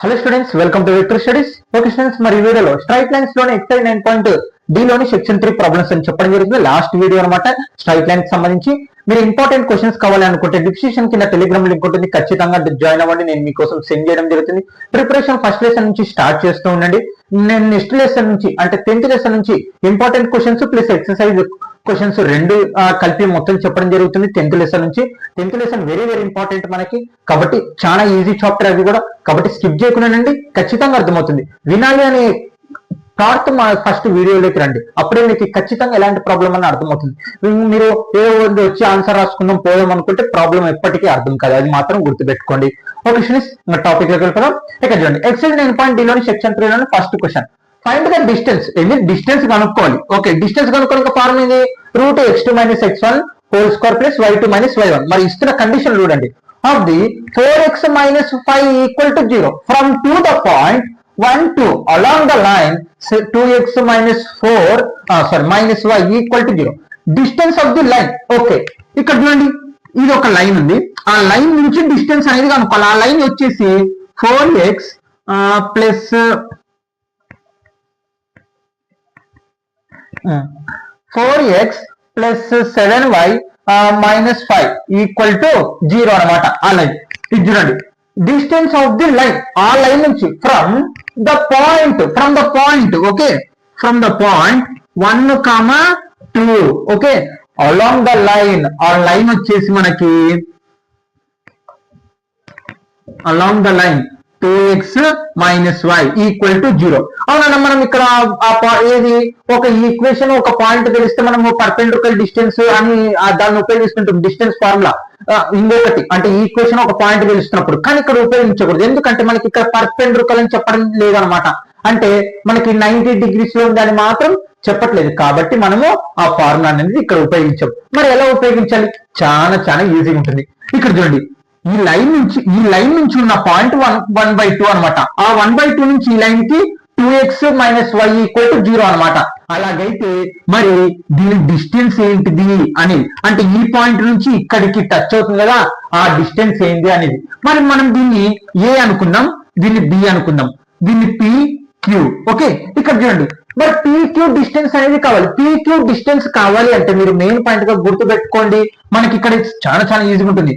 Hello students, welcome to Victor studies. Okay students, మరి ఈ వీడియోలో స్ట్రైట్ లైన్స్ లోని ఎక్సైజ్ 9.d లోని సెక్షన్ 3 ప్రాబ్లమ్స్ అని చెప్పడం జరుగుతుంది. లాస్ట్ వీడియో అనమాట. స్ట్రైట్ లైన్ కి సంబంధించి మీరు ఇంపార్టెంట్ క్వశ్చన్స్ కావాలనుకుంటే డిస్క్రిప్షన్ కింద టెలిగ్రామ్ లింక్ ఉంటుంది, ఖచ్చితంగా జాయిన్ అవ్వండి. నేను మీకోసం సెండ్ చేయడం జరుగుతుంది. ప్రిపరేషన్ ఫస్ట్ లెసన్ నుంచి స్టార్ట్ చేస్తూ ఉండండి. నేను నెక్స్ట్ లెసన్ నుంచి అంటే 10th లెసన్ నుంచి important questions plus exercise questions రెండు కలిపి మొత్తం చెప్పడం జరుగుతుంది. 10th లెసన్ నుంచి 10th lesson very very important మనకి, కాబట్టి చాలా ఈజీ చాప్టర్ అది కూడా, కాబట్టి స్కిప్ చేయకుండానండి, ఖచ్చితంగా అర్థమవుతుంది. వినాలి అనే థాట్ మా ఫస్ట్ వీడియోలోకి రండి, అప్పుడే మీకు ఖచ్చితంగా ఎలాంటి ప్రాబ్లం అని అర్థమవుతుంది. మీరు ఏదో వచ్చి ఆన్సర్ రాసుకుందాం పోదాం అనుకుంటే ప్రాబ్లం ఎప్పటికీ అర్థం కాదు, అది మాత్రం గుర్తుపెట్టుకోండి. ఓకే స్టూడెంట్స్, టాపిక్ లోకి వెళ్తాం. ఇక్కడ చూడండి, ఎక్సైజ్ 9.d లోని సెక్షన్ 3 లోని first question, find the distance. ఏంటి డిస్టెన్స్ కనుక్కోవాలి. ఓకే, డిస్టెన్స్ కనుక్కోవడానికి ఫార్ములా ఏంది? √x2 - x1 whole square plus y2 - y1. మరి ఇస్తున్న కండిషన్ చూడండి, of the 4x - 5 = 0 from to the point 1 2 along the line 2x - 4 -y = 0. Distance of the line. Okay, ఇక్కడ చూడండి, ఇది ఒక లైన్ ఉంది, ఆ లైన్ నుంచి డిస్టెన్స్ అనేది కనుక్కోవాలి. ఆ లైన్ వచ్చేసి 4x plus 4x plus 7y minus 5 = 0 అనమాట. ఆ లైన్ ఇది చూడండి, డిస్టెన్స్ ఆఫ్ ది లైన్, ఆ లైన్ నుంచి from the point okay, from the point 1, 2 okay, along the line, ఆ లైన్ వచ్చేసి మనకి along the line 2x - y = 0. అవునా, మనం ఇక్కడ ఏది ఒక ఈక్వేషన్ ఒక పాయింట్ తెలిస్తే మనము పర్పెండిక్యులర్ డిస్టెన్స్ అని దాన్ని ఉపయోగిస్తుంటాం, డిస్టెన్స్ ఫార్ములా. ఇంకొకటి అంటే ఈక్వేషన్ ఒక పాయింట్ తెలుస్తున్నప్పుడు, కానీ ఇక్కడ ఉపయోగించకూడదు. ఎందుకంటే మనకి ఇక్కడ పర్పెండిక్యులర్ అని చెప్పడం లేదనమాట. అంటే మనకి 90 degrees లో ఉందని మాత్రం చెప్పట్లేదు, కాబట్టి మనము ఆ ఫార్ములా అనేది ఇక్కడ ఉపయోగించాం. మరి ఎలా ఉపయోగించాలి? చాలా చాలా ఈజీగా ఉంటుంది. ఇక్కడ చూడండి, ఈ లైన్ నుంచి ఉన్న పాయింట్ 1/2 అనమాట. ఆ 1/2 నుంచి ఈ లైన్ కి 2x - y = 0 అనమాట. అలాగైతే మరి దీని డిస్టెన్స్ ఏంటిది అని, అంటే ఈ పాయింట్ నుంచి ఇక్కడికి టచ్ అవుతుంది కదా, ఆ డిస్టెన్స్ ఏంటి అనేది. మరి మనం దీన్ని a అనుకుందాం, దీన్ని b అనుకుందాం, దీన్ని pq. ఓకే, ఇక్కడ చూడండి, మరి pq డిస్టెన్స్ అనేది కావాలి. pq డిస్టెన్స్ కావాలి అంటే మీరు మెయిన్ పాయింట్ గా గుర్తు పెట్టుకోండి, మనకి ఇక్కడ చాలా చాలా ఈజీగా ఉంటుంది.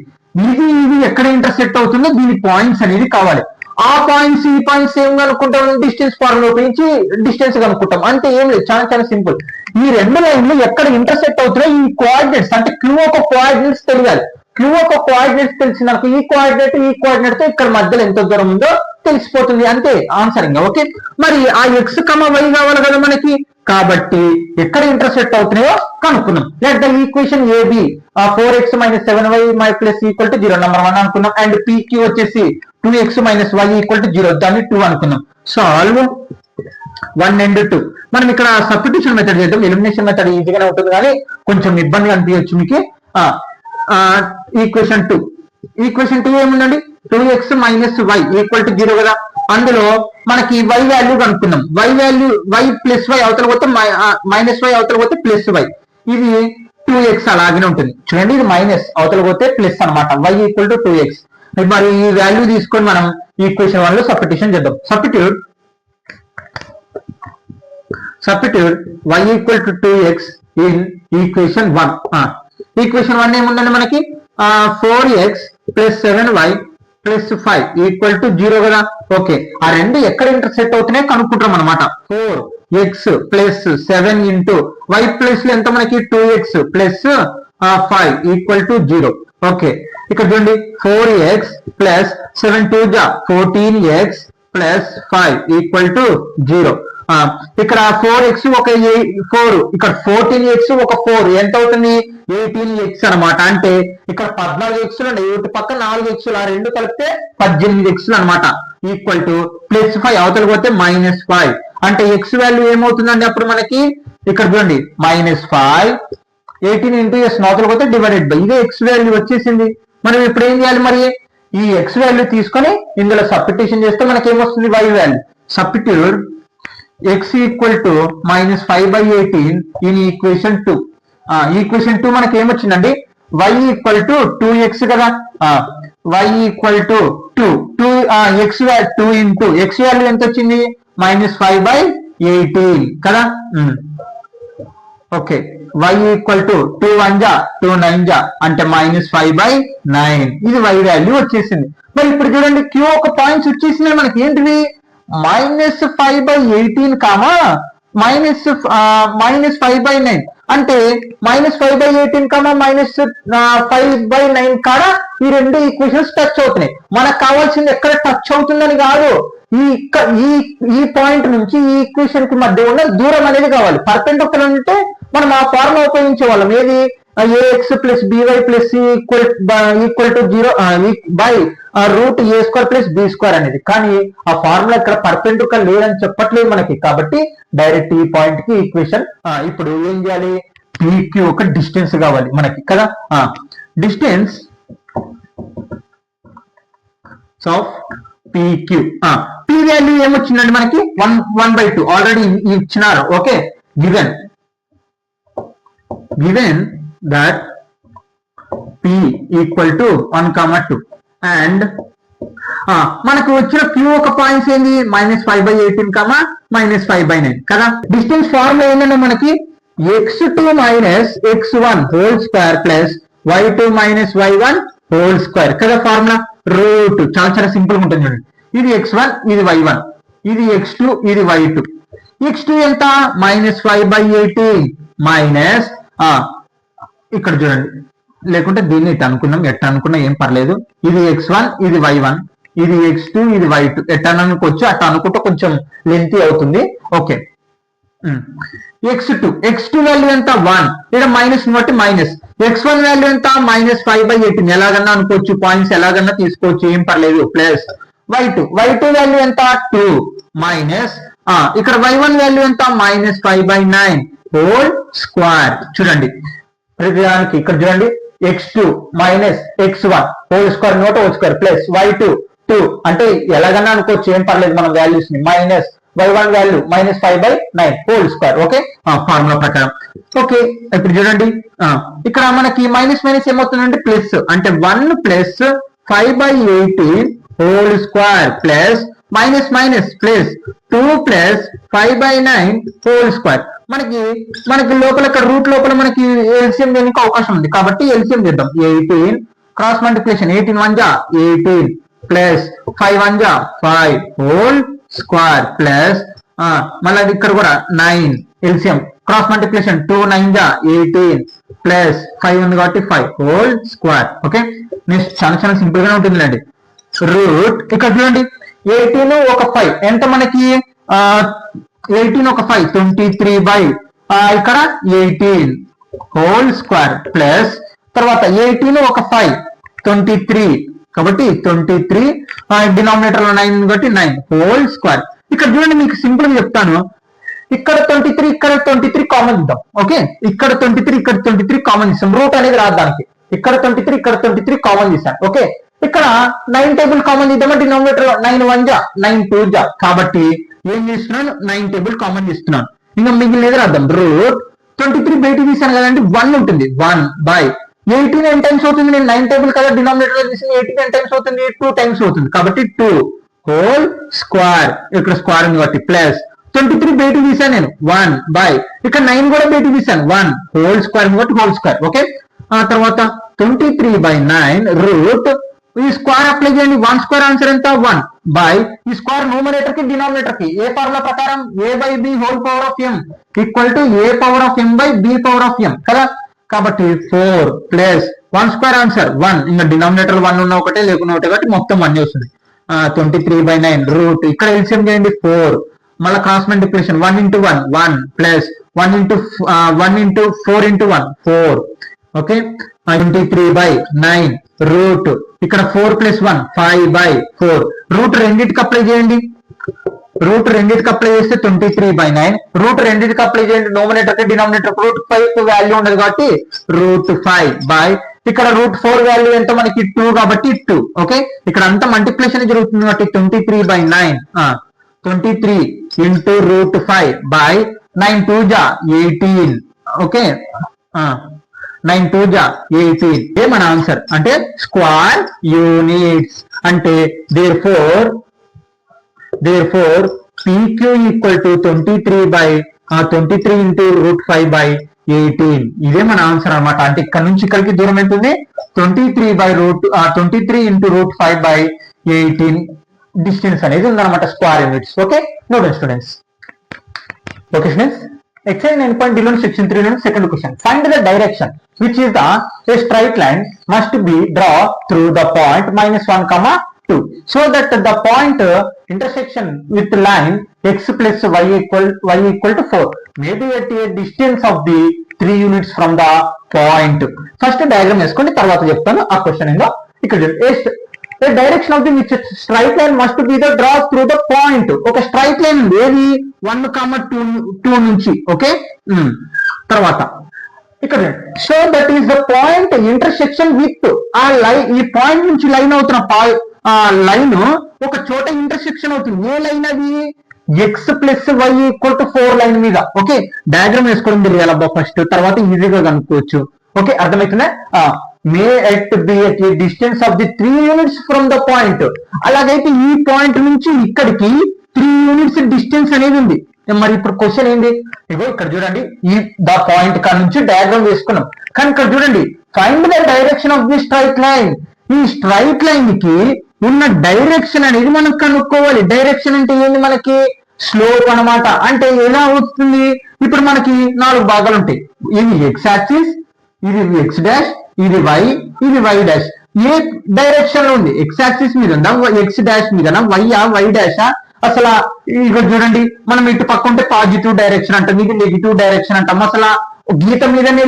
ఇది ఎక్కడ ఇంటర్సెక్ట్ అవుతుందో దీని పాయింట్స్ అనేది కావాలి. ఆ పాయింట్స్ ఈ పాయింట్స్ ఏం కనుక్కుంటాం? డిస్టెన్స్ ఫార్ములా ఉపయోగించి డిస్టెన్స్ కనుక్కుంటాం. అంటే ఏం లేదు, చాలా చాలా సింపుల్. ఈ రెండు లైన్లు ఎక్కడ ఇంటర్సెక్ట్ అవుతున్నాయో ఈ కోఆర్డినేట్స్, అంటే క్యూ ఒక కోఆర్డినేట్స్ తెలియాలి. క్యూ ఒక కోఆర్డినేట్స్ తెలిసినాక ఈ కోఆర్డినేట్ తో ఇక్కడ మధ్యలో ఎంత దూరం ఉందో తెలిసిపోతుంది, అంతే ఆన్సరింగ్. ఓకే, మరి ఆ x, y కావాలి కదా మనకి, కాబట్టి ఎక్కడ ఇంటర్సెక్ట్ అవుతున్నాయో కనుక్కున్నాం. Let the equation AB 4x - 7y = 0 number 1 అనుకున్నాం. అండ్ PQ వచ్చేసి 2x - y = 0, దాన్ని 2 అనుకున్నాం. Solve 1 and 2. మనం ఇక్కడ సబ్స్టిట్యూషన్ మెథడ్ చేద్దాం. ఎలిమినేషన్ మెథడ్ ఈజీగానే ఉంటుంది, కానీ కొంచెం ఇబ్బందిగా అనిపించచ్చు మీకు. ఈక్వేషన్ 2 ఏముందండి? 2x - y = 0 కదా. అందులో మనకి y వాల్యూ కనుక్కున్నాం. y ప్లస్ y అవతల పోతే మైనస్ y అవతల పోతే ప్లస్ y, ఇది 2x అలాగే ఉంటుంది. చూడండి, ఇది మైనస్ అవతల పోతే ప్లస్ అనమాట. y = 2x. మరి ఈ వాల్యూ తీసుకొని మనం ఈక్వేషన్ 1 లో సబ్స్టిట్యూషన్ చేద్దాం. Substitute y = 2x in equation 1. Equation 1 ఏముందండి మనకి? 4x ప్లస్ 7y ప్లస్ 5 = 0 కదా. ఓకే, ఆ రెండు ఎక్కడ ఇంటర్సెక్ట్ అవుతున్నాయో కనుక్కుంటాం అనమాట. 4x plus 7 into y plus ఎంత మనకి 2x ప్లస్ 5 = 0. ఓకే, ఇక్కడ చూడండి, 4x ప్లస్ 7 2 14x ప్లస్ 5 = 0. ఇక్కడ 4x ఒక 4, ఇక్కడ 14x ఒక 4 ఎంత అవుతుంది? 18x అనమాట. అంటే ఇక్కడ 14x ఇటు పక్క 4x, ఆ రెండు కలిపితే 18x అనమాట. = ప్లస్ 5 అవతల పోతే -5, అంటే x వాల్యూ ఏమవుతుందండి అప్పుడు మనకి? ఇక్కడ చూడండి, -5 18 into s అవతల పోతే డివైడెడ్ బై, ఇదే x వాల్యూ వచ్చేసింది. మనం ఇప్పుడు ఏం చేయాలి? మరి ఈ x వాల్యూ తీసుకొని ఇందులో సబ్స్టిట్యూషన్ చేస్తే మనకి ఏమొస్తుంది? y value. Substitute x = -5/18 in equation 2. Equation 2 మనకి ఏమొచ్చిందండి? y ఈక్వల్ టు 2x కదా, y equal to 2 x 2 into x value ఎంత వచ్చింది -5/18 కదా. ఓకే, y ఈక్వల్ టు 2 1 జా 2 9 జా అంటే -5/9, ఇది y వాల్యూ వచ్చేసింది. మరి ఇప్పుడు చూడండి q ఒక పాయింట్స్ వచ్చేసినాయి మనకి ఏంటివి -5/18 కామా -5/9 అంటే -5/18 కామా -5/9 కాడ ఈ రెండు ఈక్వేషన్స్ టచ్ అవుతున్నాయి. మనకు కావాల్సింది ఎక్కడ టచ్ అవుతుందని కాదు, ఈ పాయింట్ నుంచి ఈ ఈక్వేషన్ కి మధ్య ఉన్న దూరం అనేది కావాలి. పర్పెండిక్యులర్ అంటే మనం ఆ ఫార్ములా ఉపయోగించే వాళ్ళం, ఏది ax + by + c equal to 0 by √a² + b² అనేది. కానీ ఆ ఫార్ములా ఇక్కడ పర్పెండిక్యులర్ లేదని చెప్పట్లేదు మనకి, కాబట్టి డైరెక్ట్ ఈ పాయింట్ కి ఈక్వేషన్. ఇప్పుడు ఏం చేయాలి, pq ఒక డిస్టెన్స్ కావాలి మనకి కదా. డిస్టెన్స్ ఆఫ్ pq, p వాల్యూ ఏమొచ్చిందండి మనకి 1/2 ఆల్రెడీ ఇచ్చినారు. Okay, given that p equal to 1, 2 and మనకు వచ్చిన q ఒక పాయింట్స్ ఏంది -5/18 -5/9 కదా. డిస్టెన్స్ ఫార్ములా ఏంటంటే మనకి x2 - x1 whole square plus y2 - y1 whole square కదా. ఫార్ములా రూట్ చాలా సింపుల్ గా ఉంటుంది చూడండి. ఇది x1 ఇది y1, ఇది x2 ఇది y2. x2 ఎంత -5/18 మైనస్ ఇక్కడ చూడండి, లేకుంటే దీన్ని ఇట్లా అనుకున్నాం, ఎట్లా అనుకున్నా ఏం పర్లేదు. ఇది x1 ఇది y1, ఇది x2 ఇది y2, ఎట్లా అనుకోవచ్చు, అట్లా అనుకుంటే కొంచెం లెంతీ అవుతుంది. ఓకే, x2 వాల్యూ ఎంత 1, ఇక్కడ మైనస్ బట్టి మైనస్. x1 వాల్యూ ఎంత -5/18, ఎలాగన్నా అనుకోవచ్చు, పాయింట్స్ ఎలాగన్నా తీసుకోవచ్చు, ఏం పర్లేదు. ప్లస్ y2 వాల్యూ ఎంత 2 మైనస్ ఇక్కడ y1 వాల్యూ ఎంత -5/9 హోల్ స్క్వేర్. చూడండి ప్రతిదానికి ఇక్కడ చూడండి x2 - x1 whole square note whole square plus y2 2 అంటే ఎలాగన్నా అనుకోవచ్చు, ఏం పర్లేదు మనం వాల్యూస్ ని, minus y1 value -5/9 whole square. Okay, formula ప్రకారం. ఓకే, ఇప్పుడు చూడండి ఇక్కడ మనకి మైనస్ ఏమవుతుందంటే ప్లస్, అంటే 1 + 5/18 whole square plus minus plus 2 + 5/9 whole square. మనకి లోపల ఇక్కడ రూట్ లోపల మనకి ఎల్సిఎం దేనికి అవకాశం ఉంది, కాబట్టి ఎల్సిఎం చేద్దాం. 18 క్రాస్ మల్టిప్లికేషన్ 18 1 జా 18 ప్లస్ 5 1 జా 5 హోల్ స్క్వేర్ ప్లస్ మళ్ళీ ఇక్కడ కూడా 9 ఎల్సిఎం క్రాస్ మల్టిప్లికేషన్ 2 9 జా 18 ప్లస్ 5 ఉంది కాబట్టి 5 హోల్ స్క్వేర్. ఓకే, నెక్స్ట్ చాలా సింపుల్ గానే ఉంటుందిలేండి. రూట్ ఇక్కడ చూడండి 18 ఒక 5 ఎంత మనకి 18 ఒక 5 23 ఇక్కడ 18 హోల్ స్క్వేర్ ప్లస్ తర్వాత 18 ఒక 5 23 కాబట్టి 23 డినామినేటర్ లో 9 కాబట్టి 9 హోల్ స్క్వేర్. ఇక్కడ చూడండి మీకు సింపుల్ గా చెప్తాను, ఇక్కడ 23 ఇక్కడ 23 కామన్ ఇద్దాం. ఓకే, ఇక్కడ 23 ఇక్కడ 23 కామన్ ఇస్తాం, రూట్ అనేది రాదానికి. ఇక్కడ 23 ఇక్కడ 23 కామన్ తీసాను. ఓకే, ఇక్కడ 9 టేబుల్ కామన్ ఇద్దామా, డినామినేటర్ లో 9 1 జా 9 2 జా, కాబట్టి ఏం చేస్తున్నాను 9 టేబుల్ కామన్ ఇస్తున్నాను. ఇంకా మిగిలినది రాద్దాం. రూట్ 23 బయటికి తీసాను కదండి, 1 ఉంటుంది. 1/18 ఎన్ టైమ్స్ అవుతుంది, నేను 9 టేబుల్ కదా డినామినేటర్ లో తీసిన, 18 ఎన్ టైమ్స్ అవుతుంది 2 టైమ్స్ అవుతుంది, కాబట్టి 2 హోల్ స్క్వేర్. ఇక్కడ స్క్వేర్ ఉంది కాబట్టి ప్లస్ 23 బయటికి తీసాను నేను 1 ఇక్కడ 9 కూడా బయటికి తీసాను 1 హోల్ స్క్వేర్ కాబట్టి హోల్ స్క్వేర్. ఓకే, తర్వాత 23/9 రూట్ ఈ స్క్వేర్ అప్లై చేయండి. 1 స్క్వేర్ ఆన్సర్ ఎంత 1 ఈ స్క్వేర్ న్యూమరేటర్ కి డినామినేటర్ కి ఏ ఫార్ములా ప్రకారం a/b whole power of m equal to a power of m/b power of m కదా. కాబట్టి 4 ప్లస్ 1 స్క్వేర్ ఆన్సర్ 1, ఇంకా డినామినేటర్ 1 ఉన్న ఒకటే లేకున్నా ఒకటే కాబట్టి మొత్తం 1 వస్తుంది. 23/9 రూట్ ఇక్కడ ఎల్సిఎం చేయండి 4, మళ్ళీ cross multiplication 1 × 1 1 plus 1 × 4 × 1 4. Okay, 23/9 root ఇక్కడ 4 + 1 5/4 రూట్ రెండింటికి అప్లై చేయండి. రూట్ రెండింటికి అప్లై చేస్తే 23/9 రూట్ రెండింటికి అప్లై చేయండి. నోమినేటర్ కి డినామినేటర్ రూట్ 5 వాల్యూ ఉండదు కాబట్టి రూట్ 5 ఇక్కడ రూట్ 4 వాల్యూ ఎంత మనకి 2 కాబట్టి 2. ఓకే, ఇక్కడ అంతా మల్టిప్లికేషన్ జరుగుతుంది కాబట్టి 23/9 23 × రూట్ 5/9 2 జా 18. ఓకే, 9 2 జా 18 ఏ మన ఆన్సర్ అంటే స్క్వేర్ యూనిట్స్ అంటే therefore PQ equal to 23 into root 5 by 18 ఇదే మన ఆన్సర్ అన్నమాట. అంటే ఇక్కడ నుంచి ఇక్కడికి దూరం ఎంత ఉంది 23 into root 5 by 18 డిస్టెన్స్ అనేది ఉందన్నమాట square units. Okay note students. Okay students, exercise 9.d లో section 3 లో second question. Find the direction which is the a straight line must be drawn through the point -1, 2 so that the point intersection with line x plus y equal to 4 may be at a distance of the 3 units from the point. First diagram వేసుకోండి, తర్వాత చెప్తాను ఆ question ఏందో. ఇక్కడ the direction of the which straight line must be the draw through the point. ఒక straight line ఉంది ఏది 1, 2 నుంచి. ఓకే తర్వాత ఇక్కడ so that is the point intersection with ఆ లైన్, ఈ పాయింట్ నుంచి లైన్ అవుతున్న లైన్ ఒక చోట ఇంటర్సెక్షన్ అవుతుంది. ఏ లైన్ అది x plus y equal to 4 line మీద. ఓకే డయాగ్రామ్ వేసుకోవడం తెలియాలబ్బా ఫస్ట్, తర్వాత ఈజీగా కనుక్కోవచ్చు. ఓకే అర్థమవుతుందా? May at be at a distance of the 3 units from the point. అలాగైతే ఈ పాయింట్ నుంచి ఇక్కడికి 3 units డిస్టెన్స్ అనేది ఉంది. మరి ఇప్పుడు క్వశ్చన్ ఏంటి? ఇగో ఇక్కడ చూడండి, ఈ ద పాయింట్ కా నుంచి డయాగ్రామ్ వేసుకున్నాం, కానీ ఇక్కడ చూడండి find the direction of the straight line. ఈ స్ట్రైట్ లైన్ కి ఉన్న డైరెక్షన్ అనేది మనం కనుక్కోవాలి. డైరెక్షన్ అంటే ఏంది? మనకి స్లోప్ అన్నమాట. అంటే ఎలా వస్తుంది? ఇప్పుడు మనకి 4 భాగాలు ఉంటాయి. ఇది ఎక్స్ యాక్సిస్, ఇది ఎక్స్ డాష్, ఇది వై, ఇది వై డాష్. ఏ డైరెక్షన్ లో ఉంది? ఎక్స్ యాక్సిస్ మీద ఉందా, ఎక్స్ డాష్ మీద, వై డాషా? అసలు ఇక్కడ చూడండి, మనం ఇటు పక్క ఉంటే పాజిటివ్ డైరెక్షన్ అంటాం, ఇది నెగిటివ్ డైరెక్షన్ అంటాం. అసలు గీత మీదనే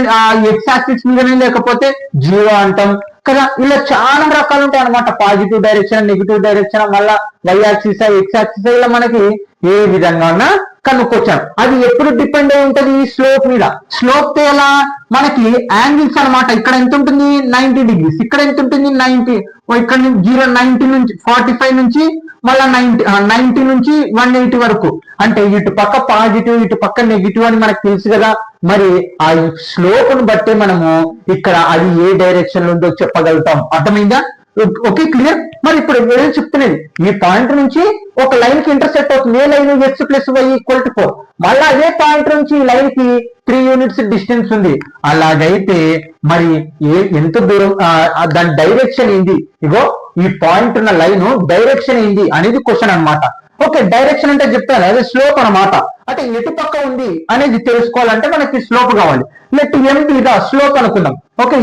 ఎక్స్ యాక్సిస్ మీదనే లేకపోతే జీరో అంటాం కదా. ఇలా చాలా రకాలు ఉంటాయి అనమాట. పాజిటివ్ డైరెక్షన్, నెగిటివ్ డైరెక్షన్, మళ్ళా వై యాక్సిస్, ఎక్స్ యాక్సిస్, ఇలా మనకి ఏ విధంగా ఉన్నా కనుక్కొచ్చాం. అది ఎప్పుడు డిపెండ్ అయి ఉంటది? ఈ స్లోప్ మీద. స్లోప్ తో ఎలా? మనకి యాంగిల్స్ అనమాట. ఇక్కడ ఎంత ఉంటుంది? 90 degrees. ఇక్కడ ఎంత ఉంటుంది? 90. ఇక్కడ నుంచి 90 నుంచి 45 నుంచి మళ్ళా 90 నుంచి 180 వరకు. అంటే ఇటు పక్క పాజిటివ్, ఇటు పక్క నెగిటివ్ అని మనకు తెలుసు కదా. మరి ఆ స్లోప్ ను బట్టి మనము ఇక్కడ అది ఏ డైరెక్షన్ లో ఉందో చెప్పగలుగుతాం. అర్థమైందా? Okay clear. మరి ఇప్పుడు నేను చెప్తున్నది, ఈ పాయింట్ నుంచి ఒక లైన్ కి ఇంటర్సెక్ట్ అవుతుంది. ఏ line? X plus y equal to 4. మళ్ళా అదే పాయింట్ నుంచి ఈ లైన్ కి 3 units డిస్టెన్స్ ఉంది. అలాగైతే మరి ఎంత దూరం, దాని డైరెక్షన్ ఏంది? ఇగో ఈ పాయింట్ ఉన్న లైన్ డైరెక్షన్ ఏంది అనేది క్వశ్చన్ అన్నమాట. ఓకే డైరెక్షన్ అంటే చెప్తాను, అదే స్లోప్ అన్నమాట. అంటే ఎటు పక్క ఉంది అనేది తెలుసుకోవాలంటే మనకి స్లోప్ కావాలి. Let M be the slope అనుకుందాం. ఓకే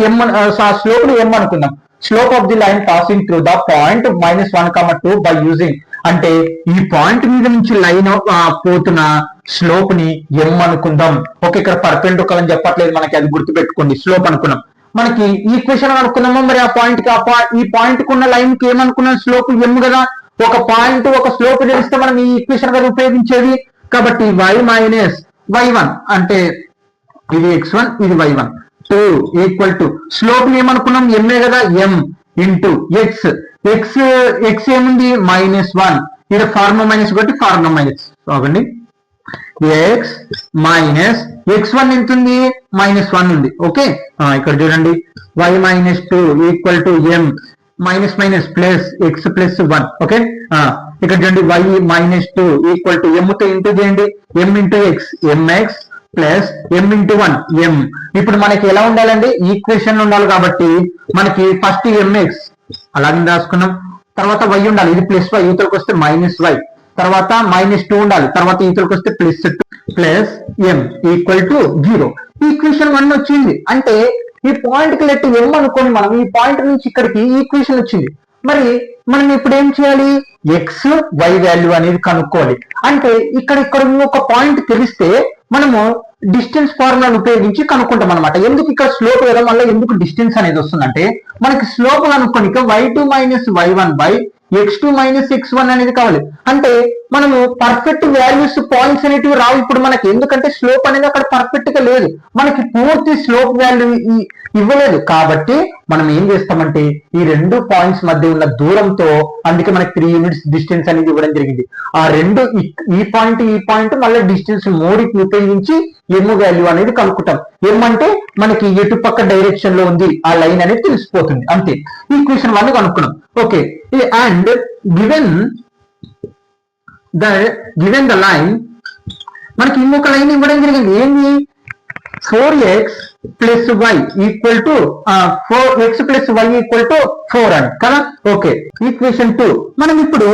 స్లోప్ ని ఎం అనుకుందాం. Slope of the line passing through the point -1, 2 by using. అంటే ఈ పాయింట్ మీద నుంచి లైన్ పోతున్న స్లోప్ ని ఎం అనుకుందాం. ఓకే ఇక్కడ పర్పెండిక్యులర్ అని చెప్పట్లేదు మనకి, అది గుర్తు పెట్టుకోండి. స్లోప్ అనుకున్నాం. మనకి ఈక్వేషన్ అనుకున్నామా? మరి ఆ పాయింట్ కి ఈ పాయింట్ కు ఉన్న లైన్ కి ఏమనుకున్నాం? స్లోప్ ఎం కదా. ఒక పాయింట్ ఒక స్లోప్ తెలిస్తే మనం ఈ ఈక్వేషన్ కదా ఉపయోగించేది. కాబట్టి y మైనస్ y1 అంటే ఇది x1, ఇది y1, 2 ఈక్వల్ టు స్లోప్ ని ఏమనుకున్నాం? ఎంఏ కదా. m into X. ఎక్స్ ఏముంది? -1. ఇక్కడ ఫార్ములా మైనస్ కాబట్టి ఫార్ములా మైనస్ కాకండి. ఎక్స్ మైనస్ x1 ఎంత ఉంది? -1 ఉంది. ఓకే ఇక్కడ చూడండి y minus 2 equal to m minus minus plus X plus 1. Okay ఇక్కడ చూడండి y minus 2 equal to m తో ఇంటూ చేయండి. m into X, mx plus m into 1 m. ఇప్పుడు మనకి ఎలా ఉండాలండి? ఈక్వేషన్ ఉండాలి కాబట్టి మనకి ఫస్ట్ mx అలాగే రాసుకున్నాం, తర్వాత y ఉండాలి, ఇది ప్లస్ y, ఇతరులకు వస్తే మైనస్ y, తర్వాత -2 ఉండాలి, తర్వాత ఇతరులకు వస్తే +2 plus m equal to 0. Equation 1 వచ్చింది. అంటే ఈ పాయింట్ కి లెట్ m అనుకోండి. మనం ఈ పాయింట్ నుంచి ఇక్కడికి ఈక్వేషన్ వచ్చింది. మరి మనం ఇప్పుడు ఏం చేయాలి? ఎక్స్ వై వాల్యూ అనేది కనుక్కోవాలి. అంటే ఇక్కడ ఒక పాయింట్ తెలిస్తే మనము డిస్టెన్స్ ఫార్ములాను ఉపయోగించి కనుక్కుంటాం అనమాట. ఎందుకు ఇక్కడ స్లోప్ కదా, మళ్ళీ ఎందుకు డిస్టెన్స్ అనేది వస్తుందంటే మనకి స్లోప్ కనుక్కొని y2 minus y1 by x2 minus x1 అనేది కావాలి. అంటే మనము పర్ఫెక్ట్ వాల్యూస్ పాయింట్స్ అనేటివి రావు ఇప్పుడు మనకి. ఎందుకంటే స్లోప్ అనేది అక్కడ పర్ఫెక్ట్ గా లేదు, మనకి పూర్తి స్లోప్ వాల్యూ ఇవ్వలేదు. కాబట్టి మనం ఏం చేస్తామంటే ఈ 2 పాయింట్స్ మధ్య ఉన్న దూరంతో, అందుకే మనకి 3 units డిస్టెన్స్ అనేది ఇవ్వడం జరిగింది. ఆ రెండు ఈ పాయింట్ మళ్ళీ డిస్టెన్స్ 3కి ఉపయోగించి ఎమ్ వాల్యూ అనేది కనుక్కుంటాం. ఎమ్ అంటే మనకి ఎటు పక్క డైరెక్షన్ లో ఉంది ఆ లైన్ అనేది తెలిసిపోతుంది అంతే. ఈక్వేషన్ 1 కనుక్కున్నాం. Okay, and given the line, మనకి ఇంకొక లైన్ ఇవ్వడం జరిగింది. ఏంటి? 4x plus y equal to 4x plus y equal to 4 అని కదా. ఓకే, ఈక్వేషన్ 2 మనం ఇప్పుడు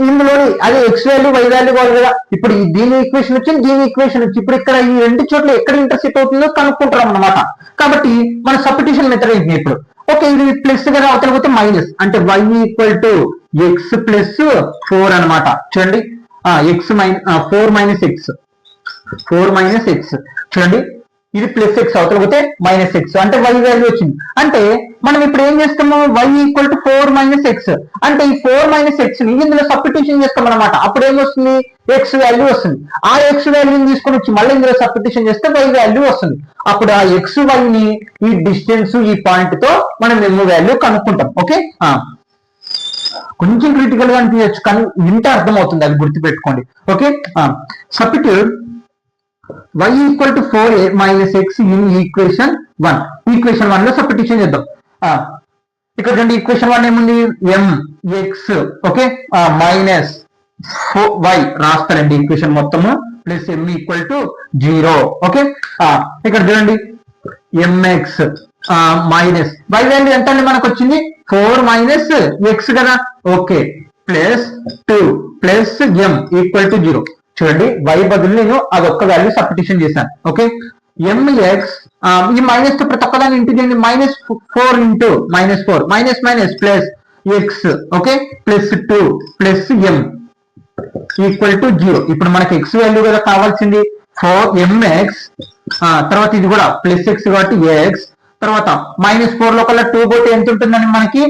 ఇందులో అదే ఎక్స్ వాల్యూ వై వాల్యూ కావాలి కదా. ఇప్పుడు దీని ఈక్వేషన్ వచ్చింది, దీని ఈక్వేషన్ వచ్చి ఇప్పుడు ఇక్కడ ఈ రెండు చోట్ల ఎక్కడ ఇంటర్సెక్ట్ అవుతుందో కనుక్కుంటాం అన్నమాట. కాబట్టి మన సబ్స్టిట్యూషన్ మెథడ్ ఏంటి ఇప్పుడు? ఓకే, ఇది ప్లస్ కదా, అవతల పోతే మైనస్ అంటే Y equal to X plus 4 అనమాట. చూడండి, X 4 minus X, 4 minus X. చూడండి, ఇది ప్లస్ ఎక్స్, అవతల పోతే మైనస్ ఎక్స్ అంటే వై వాల్యూ వచ్చింది. అంటే మనం ఇప్పుడు ఏం చేస్తాము? Y equal to 4 minus X అంటే ఈ 4 మైనస్ ఎక్స్ ని ఇందులో సబ్స్టిట్యూషన్ చేస్తాం అనమాట. అప్పుడు ఏమొస్తుంది? ఎక్స్ వాల్యూ వస్తుంది. ఆ ఎక్స్ వాల్యూని తీసుకొని వచ్చి మళ్ళీ ఇందులో సబ్స్టిట్యూషన్ చేస్తే వై వాల్యూ వస్తుంది. అప్పుడు ఆ ఎక్స్ వై ని ఈ డిస్టెన్స్ ఈ పాయింట్ తో మనం ఎమ్ వాల్యూ కనుక్కుంటాం. ఓకే, కొంచెం క్రిటికల్ గా అనిపించచ్చు కానీ వింటే అర్థమవుతుంది, అది గుర్తుపెట్టుకోండి. Okay, substitute y equal to 4a minus X in equation 1. Equation 1 లో సబ్స్టిట్యూషన్ చేద్దాం. ఇక్కడ చూడండి, ఈక్వేషన్ 1 ఏముంది? mx ఓకే మైనస్ y రాస్తారండి ఈక్వేషన్ మొత్తము plus m equal to 0. Okay, ఇక్కడ చూడండి mx మైనస్ y వాల్యూ ఎంత అండి మనకు వచ్చింది? 4 మైనస్ x కదా. Okay, plus 2 plus m equal to 0. చూడండి, y బదులు నేను అదొక్క వాల్యూ సబ్స్టిట్యూషన్ చేశాను. ఓకే, mx ఈ మైనస్ తో ప్రతి ఒక్కదాన్ని ఇంటూ చేయండి. Minus 4 into minus 4 minus minus plus X. Okay, plus 2 plus m equal to 0. ఇప్పుడు మనకి ఎక్స్ వాల్యూ కదా కావాల్సింది. 4mx తర్వాత ఇది కూడా ప్లస్ ఎక్స్ కాబట్టి ఎక్స్, తర్వాత మైనస్ 4 లో కల్లా 2 పోతే ఎంత ఉంటుందని మనకి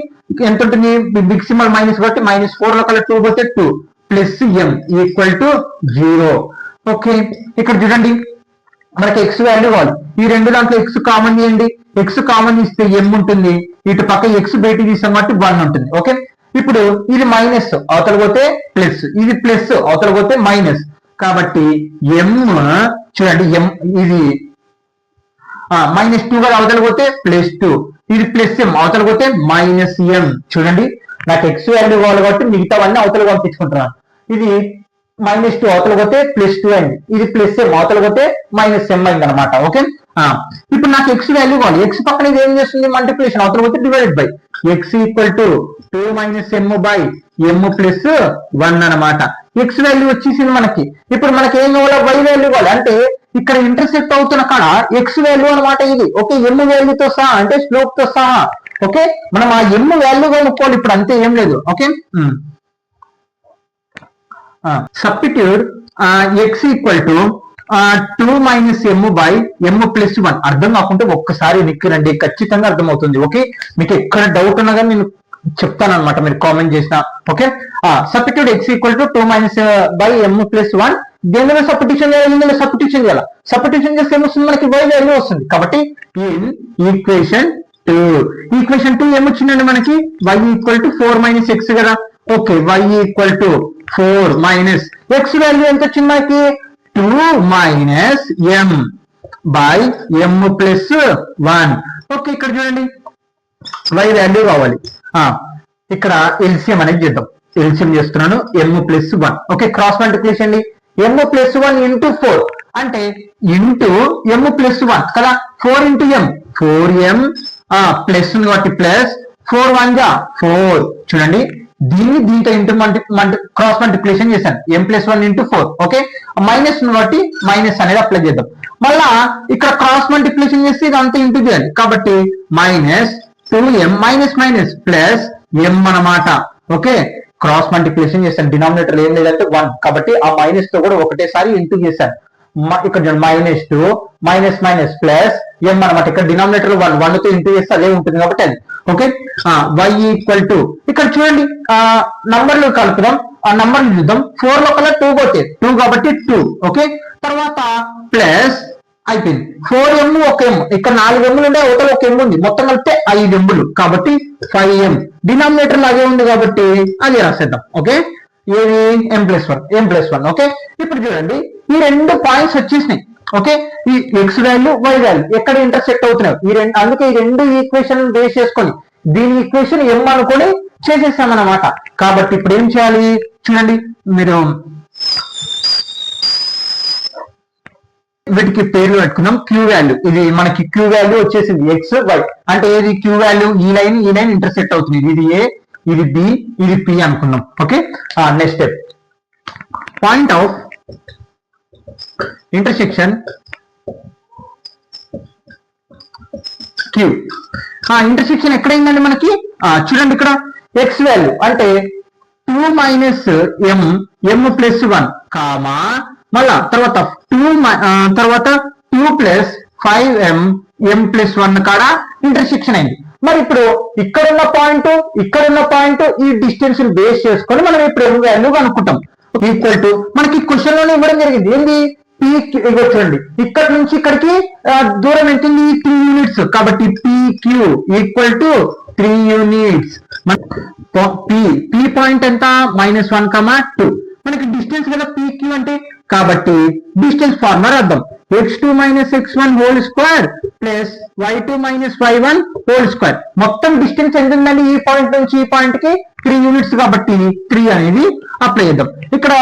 ఎంత ఉంటుంది? బిగ్ సింబల్ మైనస్ కాబట్టి మైనస్ 4 లో కల్లా 2 పోతే 2 plus m equal to 0. Okay, ఇక్కడ చూడండి మనకి ఎక్స్ వాల్యూ కావాలి. ఈ రెండు దాంట్లో ఎక్స్ కామన్ చేయండి. ఎక్స్ కామన్ ఇస్తే m ఉంటుంది, ఇటు పక్క ఎక్స్ బయటికి తీసాం కాబట్టి 1 ఉంటుంది. ఓకే, ఇప్పుడు ఇది మైనస్ అవతల పోతే ప్లస్, ఇది ప్లస్ అవతల పోతే మైనస్ కాబట్టి m చూడండి m ఇది మైనస్ 2 కదా, అవతల పోతే ప్లస్ 2, ఇది ప్లస్ m అవతల పోతే మైనస్ m. చూడండి, నాకు ఎక్స్ వాల్యూ కావాలి కాబట్టి మిగతావన్నీ అవతల పంపించుకుంటున్నాను. ఇది మైనస్ 2 అవతల పోతే ప్లస్ 2 అయింది, ఇది ప్లస్ m అవతల పోతే మైనస్ m అయింది అనమాట. ఓకే, ఇప్పుడు నాకు ఎక్స్ వాల్యూ కావాలి. ఎక్స్ పక్కన ఇది ఏం చేస్తుంది? మల్టిప్లికేషన్ అవతల పోతే divided by X equal to 2 minus m by m plus 1 అనమాట. ఎక్స్ వాల్యూ వచ్చేసింది మనకి. ఇప్పుడు మనకి ఏం కావాలి? వై వాల్యూ కావాలి. అంటే ఇక్కడ ఇంటర్సెక్ట్ అవుతున్న కాడ ఎక్స్ వాల్యూ అనమాట ఇది. ఓకే, m వాల్యూతో సహా అంటే స్లోప్ తో సహా. ఓకే, మనం ఆ m వాల్యూ కనుక్కోవాలి ఇప్పుడు, అంతే, ఏం లేదు. Okay, substitute x equal to 2 minus m by m plus 1. అర్థం కాకుంటే ఒక్కసారి నిక్కిరండి, ఖచ్చితంగా అర్థమవుతుంది. ఓకే, మీకు ఎక్కడ డౌట్ ఉన్నా కానీ నేను చెప్తాను అనమాట, మీరు కామెంట్ చేసిన. Okay, substitute x equal to 2 minus by m plus 1. దేనిలో సబ్స్టిట్యూషన్ చేయాలి? ఇందులో సబ్స్టిట్యూషన్ చేయాలి. సబ్స్టిట్యూషన్ చేస్తే ఏమొస్తుంది? మనకి y వాల్యూ వస్తుంది. కాబట్టి ఇన్ ఈక్వేషన్ 2, ఈక్వేషన్ 2 ఏమొచ్చిందండి మనకి? y equal to 4 minus x కదా. Okay, y equal to 4 minus x value ఎంత వచ్చింది మనకి? 2 minus m by m plus 1. Okay, ఇక్కడ చూడండి y వాల్యూ కావాలి. ఇక్కడ ఎల్సిఎం అనేది చేద్దాం. ఎల్సిఎం చేస్తున్నాను, m plus 1. Okay, cross multiplication అండి. m ప్లస్ 1 ఇంటూ 4 అంటే ఇంటూ m ప్లస్ 1 కదా. 4 ఇంటూ m 4m ప్లస్ ఉంది కాబట్టి ప్లస్ 4 1 జా 4. చూడండి, దీన్ని దీంతో ఇంటూ క్రాస్ మల్టిప్లికేషన్ చేశాను. m plus 1 into 4. Okay, minus బట్టి మైనస్ అనేది అప్లై చేద్దాం. మళ్ళా ఇక్కడ క్రాస్ మల్టిప్లికేషన్ చేస్తే ఇదంతా ఇంటూ చేయాలి కాబట్టి minus 2m minus minus plus m అన్నమాట. ఓకే, క్రాస్ మల్టిప్లికేషన్ చేశాను. డినామినేటర్ ఏం లేదంటే 1 కాబట్టి ఆ మైనస్ తో కూడా ఒకటేసారి ఇంటూ చేశాను. ఇక్కడ minus 2 minus minus plus m అనమాట. ఇక్కడ డినామినేటర్ 1 తో ఇంటూ చేస్తే అదే ఉంటుంది కాబట్టి అది. ఓకే, y ఈక్వల్ టు ఇక్కడ చూడండి నంబర్లు కలుపుదాం. ఆ నంబర్లు చూద్దాం. 4 లో కల్లా 2 పోతే 2 కాబట్టి 2. ఓకే, తర్వాత ప్లస్ అయిపోయింది. 4m ఒక m, ఇక్కడ 4 ఎమ్ములు ఉంటే ఒకటి ఒక m ఉంది, మొత్తం కలిపితే 5 ఎమ్ములు కాబట్టి 5m. డినామినేటర్ లాగే ఉంది కాబట్టి అది రాసేద్దాం. ఓకే, ఏది m ప్లస్ 1. ఓకే, ఇప్పుడు చూడండి ఈ రెండు పాయింట్స్ వచ్చేసినాయి. ఓకే, ఈ ఎక్స్ వాల్యూ వై వాల్యూ ఎక్కడ ఇంటర్సెక్ట్ అవుతున్నాయి ఈ రెండు, అందుకే ఈ రెండు ఈక్వేషన్ బేస్ చేసుకొని దీని ఈక్వేషన్ ఎం అనుకొని చేసేసామన్నమాట. కాబట్టి ఇప్పుడు ఏం చేయాలి చూడండి, మీరు వీటికి పేర్లు పెట్టుకుందాం. క్యూ వాల్యూ, ఇది మనకి క్యూ వాల్యూ వచ్చేసింది ఎక్స్ వై, అంటే ఏది క్యూ వాల్యూ, ఈ లైన్ ఇంటర్సెక్ట్ అవుతుంది, ఇది ఏ, ఇది బి, ఇది పి అనుకుందాం. Okay, next step, point of intersection Q. Intersection ఎక్కడైందండి మనకి, చూడండి ఇక్కడ ఎక్స్ వాల్యూ అంటే 2 మైనస్ ఎం ప్లస్ 1 కామా, మళ్ళా తర్వాత 2 ప్లస్ 5m ఎం ప్లస్ 1 కాడ ఇంటర్సెక్షన్ అయింది. మరి ఇప్పుడు ఇక్కడున్న పాయింట్ ఈ డిస్టెన్స్ బేస్ చేసుకొని మనం ఇప్పుడు ఎం వాల్యూ కనుక్కుంటాం. ఈక్వల్ టు మనకి క్వశ్చన్ లోనే ఇవ్వడం జరిగింది ఏంది, చూడండి ఇక్కడ నుంచి ఇక్కడికి దూరం ఎంత, 3 యూనిట్స్, కాబట్టి PQ equal to 3 units. P point ఎంత, -1, 2, మనకి డిస్టెన్స్ కదా PQ అంటే, కాబట్టి డిస్టెన్స్ ఫార్ములా రాద్దాం, x2 - x1 whole square plus y2 - y1 whole square. మొత్తం డిస్టెన్స్ ఎంత ఉందండి, ఈ పాయింట్ నుంచి ఈ పాయింట్ కి 3 యూనిట్స్, కాబట్టి 3 అనేది అప్లై చేద్దాం. ఇక్కడ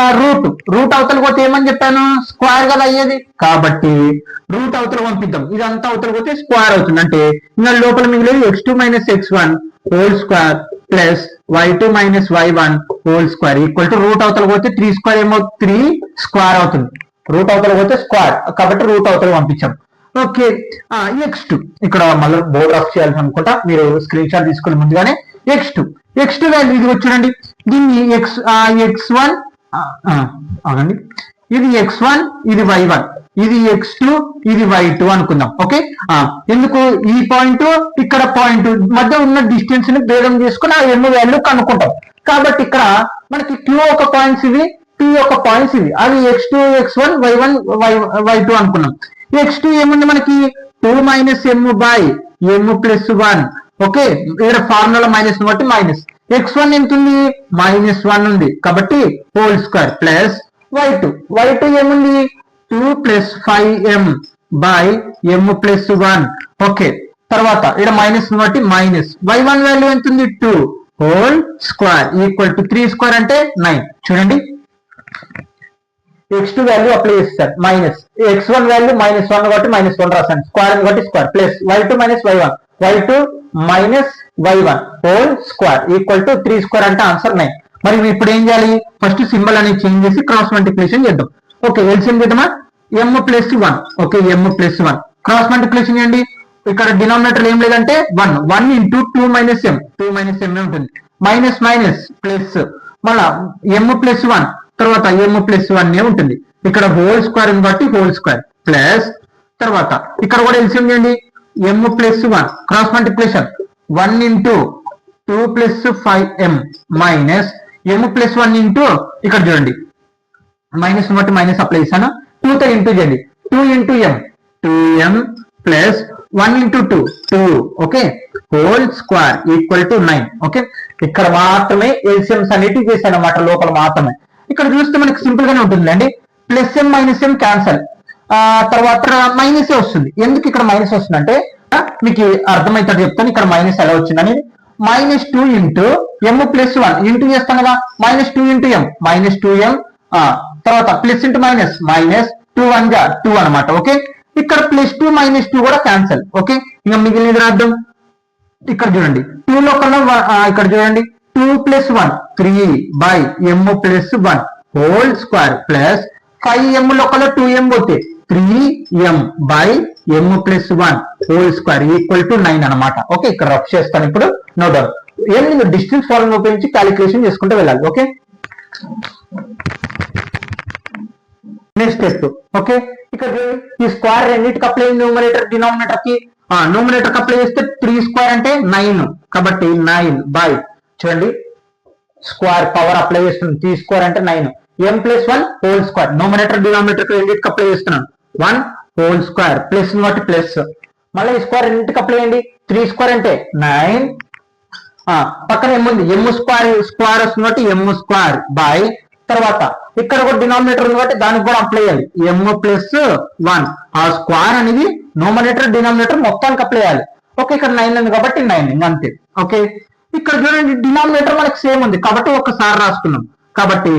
రూట్ అవతల పోతే ఏమని చెప్పాను, స్క్వేర్ కదా అయ్యేది, కాబట్టి రూట్ అవతల పంపిద్దాం, ఇదంతా అవతల పోతే స్క్వేర్ అవుతుంది, అంటే ఇంకా లోపల మిగిలేదు x2 - x1 whole square plus y2 - y1 whole square equal to root అవతల పోతే 3 స్క్వేర్ ఏమో 3 స్క్వేర్ అవుతుంది, రూట్ అవతల పోతే స్క్వేర్, కాబట్టి రూట్ అవతల పంపించాం. ఓకే, x2 ఇక్కడ మళ్ళీ బోర్డ్ రఫ్ చేయాల్సి అనుకుంటా, మీరు స్క్రీన్ షాట్ తీసుకుని ముందుగానే x2 వాల్యూ ఇది చూడండి, దీన్ని x1 అవునండి, ఇది x1 ఇది y1, ఇది x2 ఇది y2 అనుకుందాం. ఓకే, ఎందుకు ఈ పాయింట్ ఇక్కడ పాయింట్ మధ్య ఉన్న డిస్టెన్స్ ని భేదం చేసుకుని ఆ ఎన్ని వాల్యూ కనుక్కుంటాం. కాబట్టి ఇక్కడ మనకి Q ఒక పాయింట్స్ ఇవి, P ఒక పాయింట్స్ ఇవి, అవి x2 x1 y1 y2 అనుకున్నాం. x2 ఏముంది మనకి 2 - m by m plus 1. Okay, ఇక్కడ ఫార్ములా మైనస్ బట్టి మైనస్, x1 ఎంత ఉంది, -1 ఉంది, కాబట్టి హోల్ స్క్వేర్ ప్లస్ y2 ఏముంది 2 plus 5m by m plus 1. Okay, తర్వాత ఇక్కడ మైనస్ బట్టి మైనస్, y1 వాల్యూ ఎంత ఉంది 2 whole square equal to 3 square అంటే 9. చూడండి x2 వాల్యూ అప్లై చేస్తారు, మైనస్ x1 వాల్యూ -1 కాబట్టి -1 రాశాను, స్క్వేర్ కాబట్టి square plus y2 - y1 whole square equal to 3 square అంటే ఆన్సర్ 9. మరి ఇప్పుడు ఏం చేయాలి, ఫస్ట్ సింబల్ అనేది చేంజ్ చేసి క్రాస్ మల్టిప్లికేషన్ చేద్దాం. ఓకే, ఎల్సిఎం చేద్దామా, m plus 1. Okay, m plus 1 cross multiplication చేయండి, ఇక్కడ డినామినేటర్ ఏం లేదంటే 1 ఇంటూ 2 - m, 2 - m ఉంటుంది, మైనస్ మైనస్ ప్లస్, మళ్ళా m ప్లస్ 1 తర్వాత m ప్లస్ 1 ఉంటుంది, ఇక్కడ హోల్ స్క్వేర్ బట్టి హోల్ స్క్వేర్ ప్లస్, తర్వాత ఇక్కడ కూడా ఎల్సిఎం చేయండి, m plus 1 cross multiplication 1 into 2 plus 5m minus m plus 1 into, ఇక్కడ చూడండి మైనస్ బట్టి మైనస్ అప్లై చేశాను, 2 తో ఇంటూ చేయండి, 2 into m 2m plus 1 into 2 okay whole square equal to 9. Okay, ఇక్కడ మాత్రమే ఎల్సిఎంస్ అనేటివి చేశాను అన్నమాట, లోపల మాత్రమే. ఇక్కడ చూస్తే మనకి సింపుల్ గానే ఉంటుందండి, plus m minus m cancel, తర్వాత మైనస్ వస్తుంది. ఎందుకు ఇక్కడ మైనస్ వస్తుంది అంటే మీకు అర్థమవుతుంది చెప్తాను, ఇక్కడ మైనస్ ఎలా వచ్చిందని, -2 ఇంటూ m ప్లస్ 1 ఇంటూ చేస్తాం కదా, -2 ఇంటూ m -2m, తర్వాత ప్లస్ ఇంటూ మైనస్ 2 1 గా 2 అనమాట. ఓకే, ఇక్కడ +2 -2 కూడా క్యాన్సల్. ఓకే, ఇంకా మిగిలినది రాద్దాం, ఇక్కడ చూడండి 2 లో కన్నా ఇక్కడ చూడండి 2 + 1 3 by m plus 1 whole square plus 5m లో కన్నా 2m పోతే 3m by m plus 1 whole square equal to 9 అనమాట. ఓకే, ఇక్కడ రఫ్ చేస్తాను ఇప్పుడు, నో డౌట్. ఏం లేదు, డిస్టెన్స్ ఫార్ములా ఉపయోగించి క్యాలిక్యులేషన్ చేసుకుంటూ వెళ్ళాలి. Okay, next step. ఓకే, ఇక్కడ ఈ స్క్వేర్ రెండింటికి అప్లై న్యూమరేటర్ డినామినేటర్ కి, న్యూమరేటర్ కి అప్లై చేస్తే 3 స్క్వేర్ అంటే 9, కాబట్టి 9 బై, చూడండి స్క్వేర్ పవర్ అప్లై చేస్తున్నాను, 3 స్క్వేర్ అంటే 9, m plus 1 whole square, numerator denominator కి రెండింటికి అప్లై చేస్తున్నాను, 1 హోల్ స్క్వేర్ ప్లస్ బట్టి ప్లస్, మళ్ళీ ఈ స్క్వేర్ రెండింటికి అప్లై చేయండి, 3 స్క్వేర్ అంటే 9, పక్కన ఏముంది m స్క్వేర్ వస్తుంది కాబట్టి m స్క్వేర్ బై, తర్వాత ఇక్కడ కూడా డినామినేటర్ ఉంది కాబట్టి దానికి కూడా అప్లై చేయాలి. m ప్లస్ 1 ఆ స్క్వేర్ అనేది నోమినేటర్ డినామినేటర్ మొత్తానికి అప్లై చేయాలి. ఓకే, ఇక్కడ 9 ఉంది కాబట్టి 9 అంతే. ఓకే, ఇక్కడ చూడండి డినామినేటర్ మనకి సేమ్ ఉంది కాబట్టి ఒకసారి రాసుకున్నాం. కాబట్టి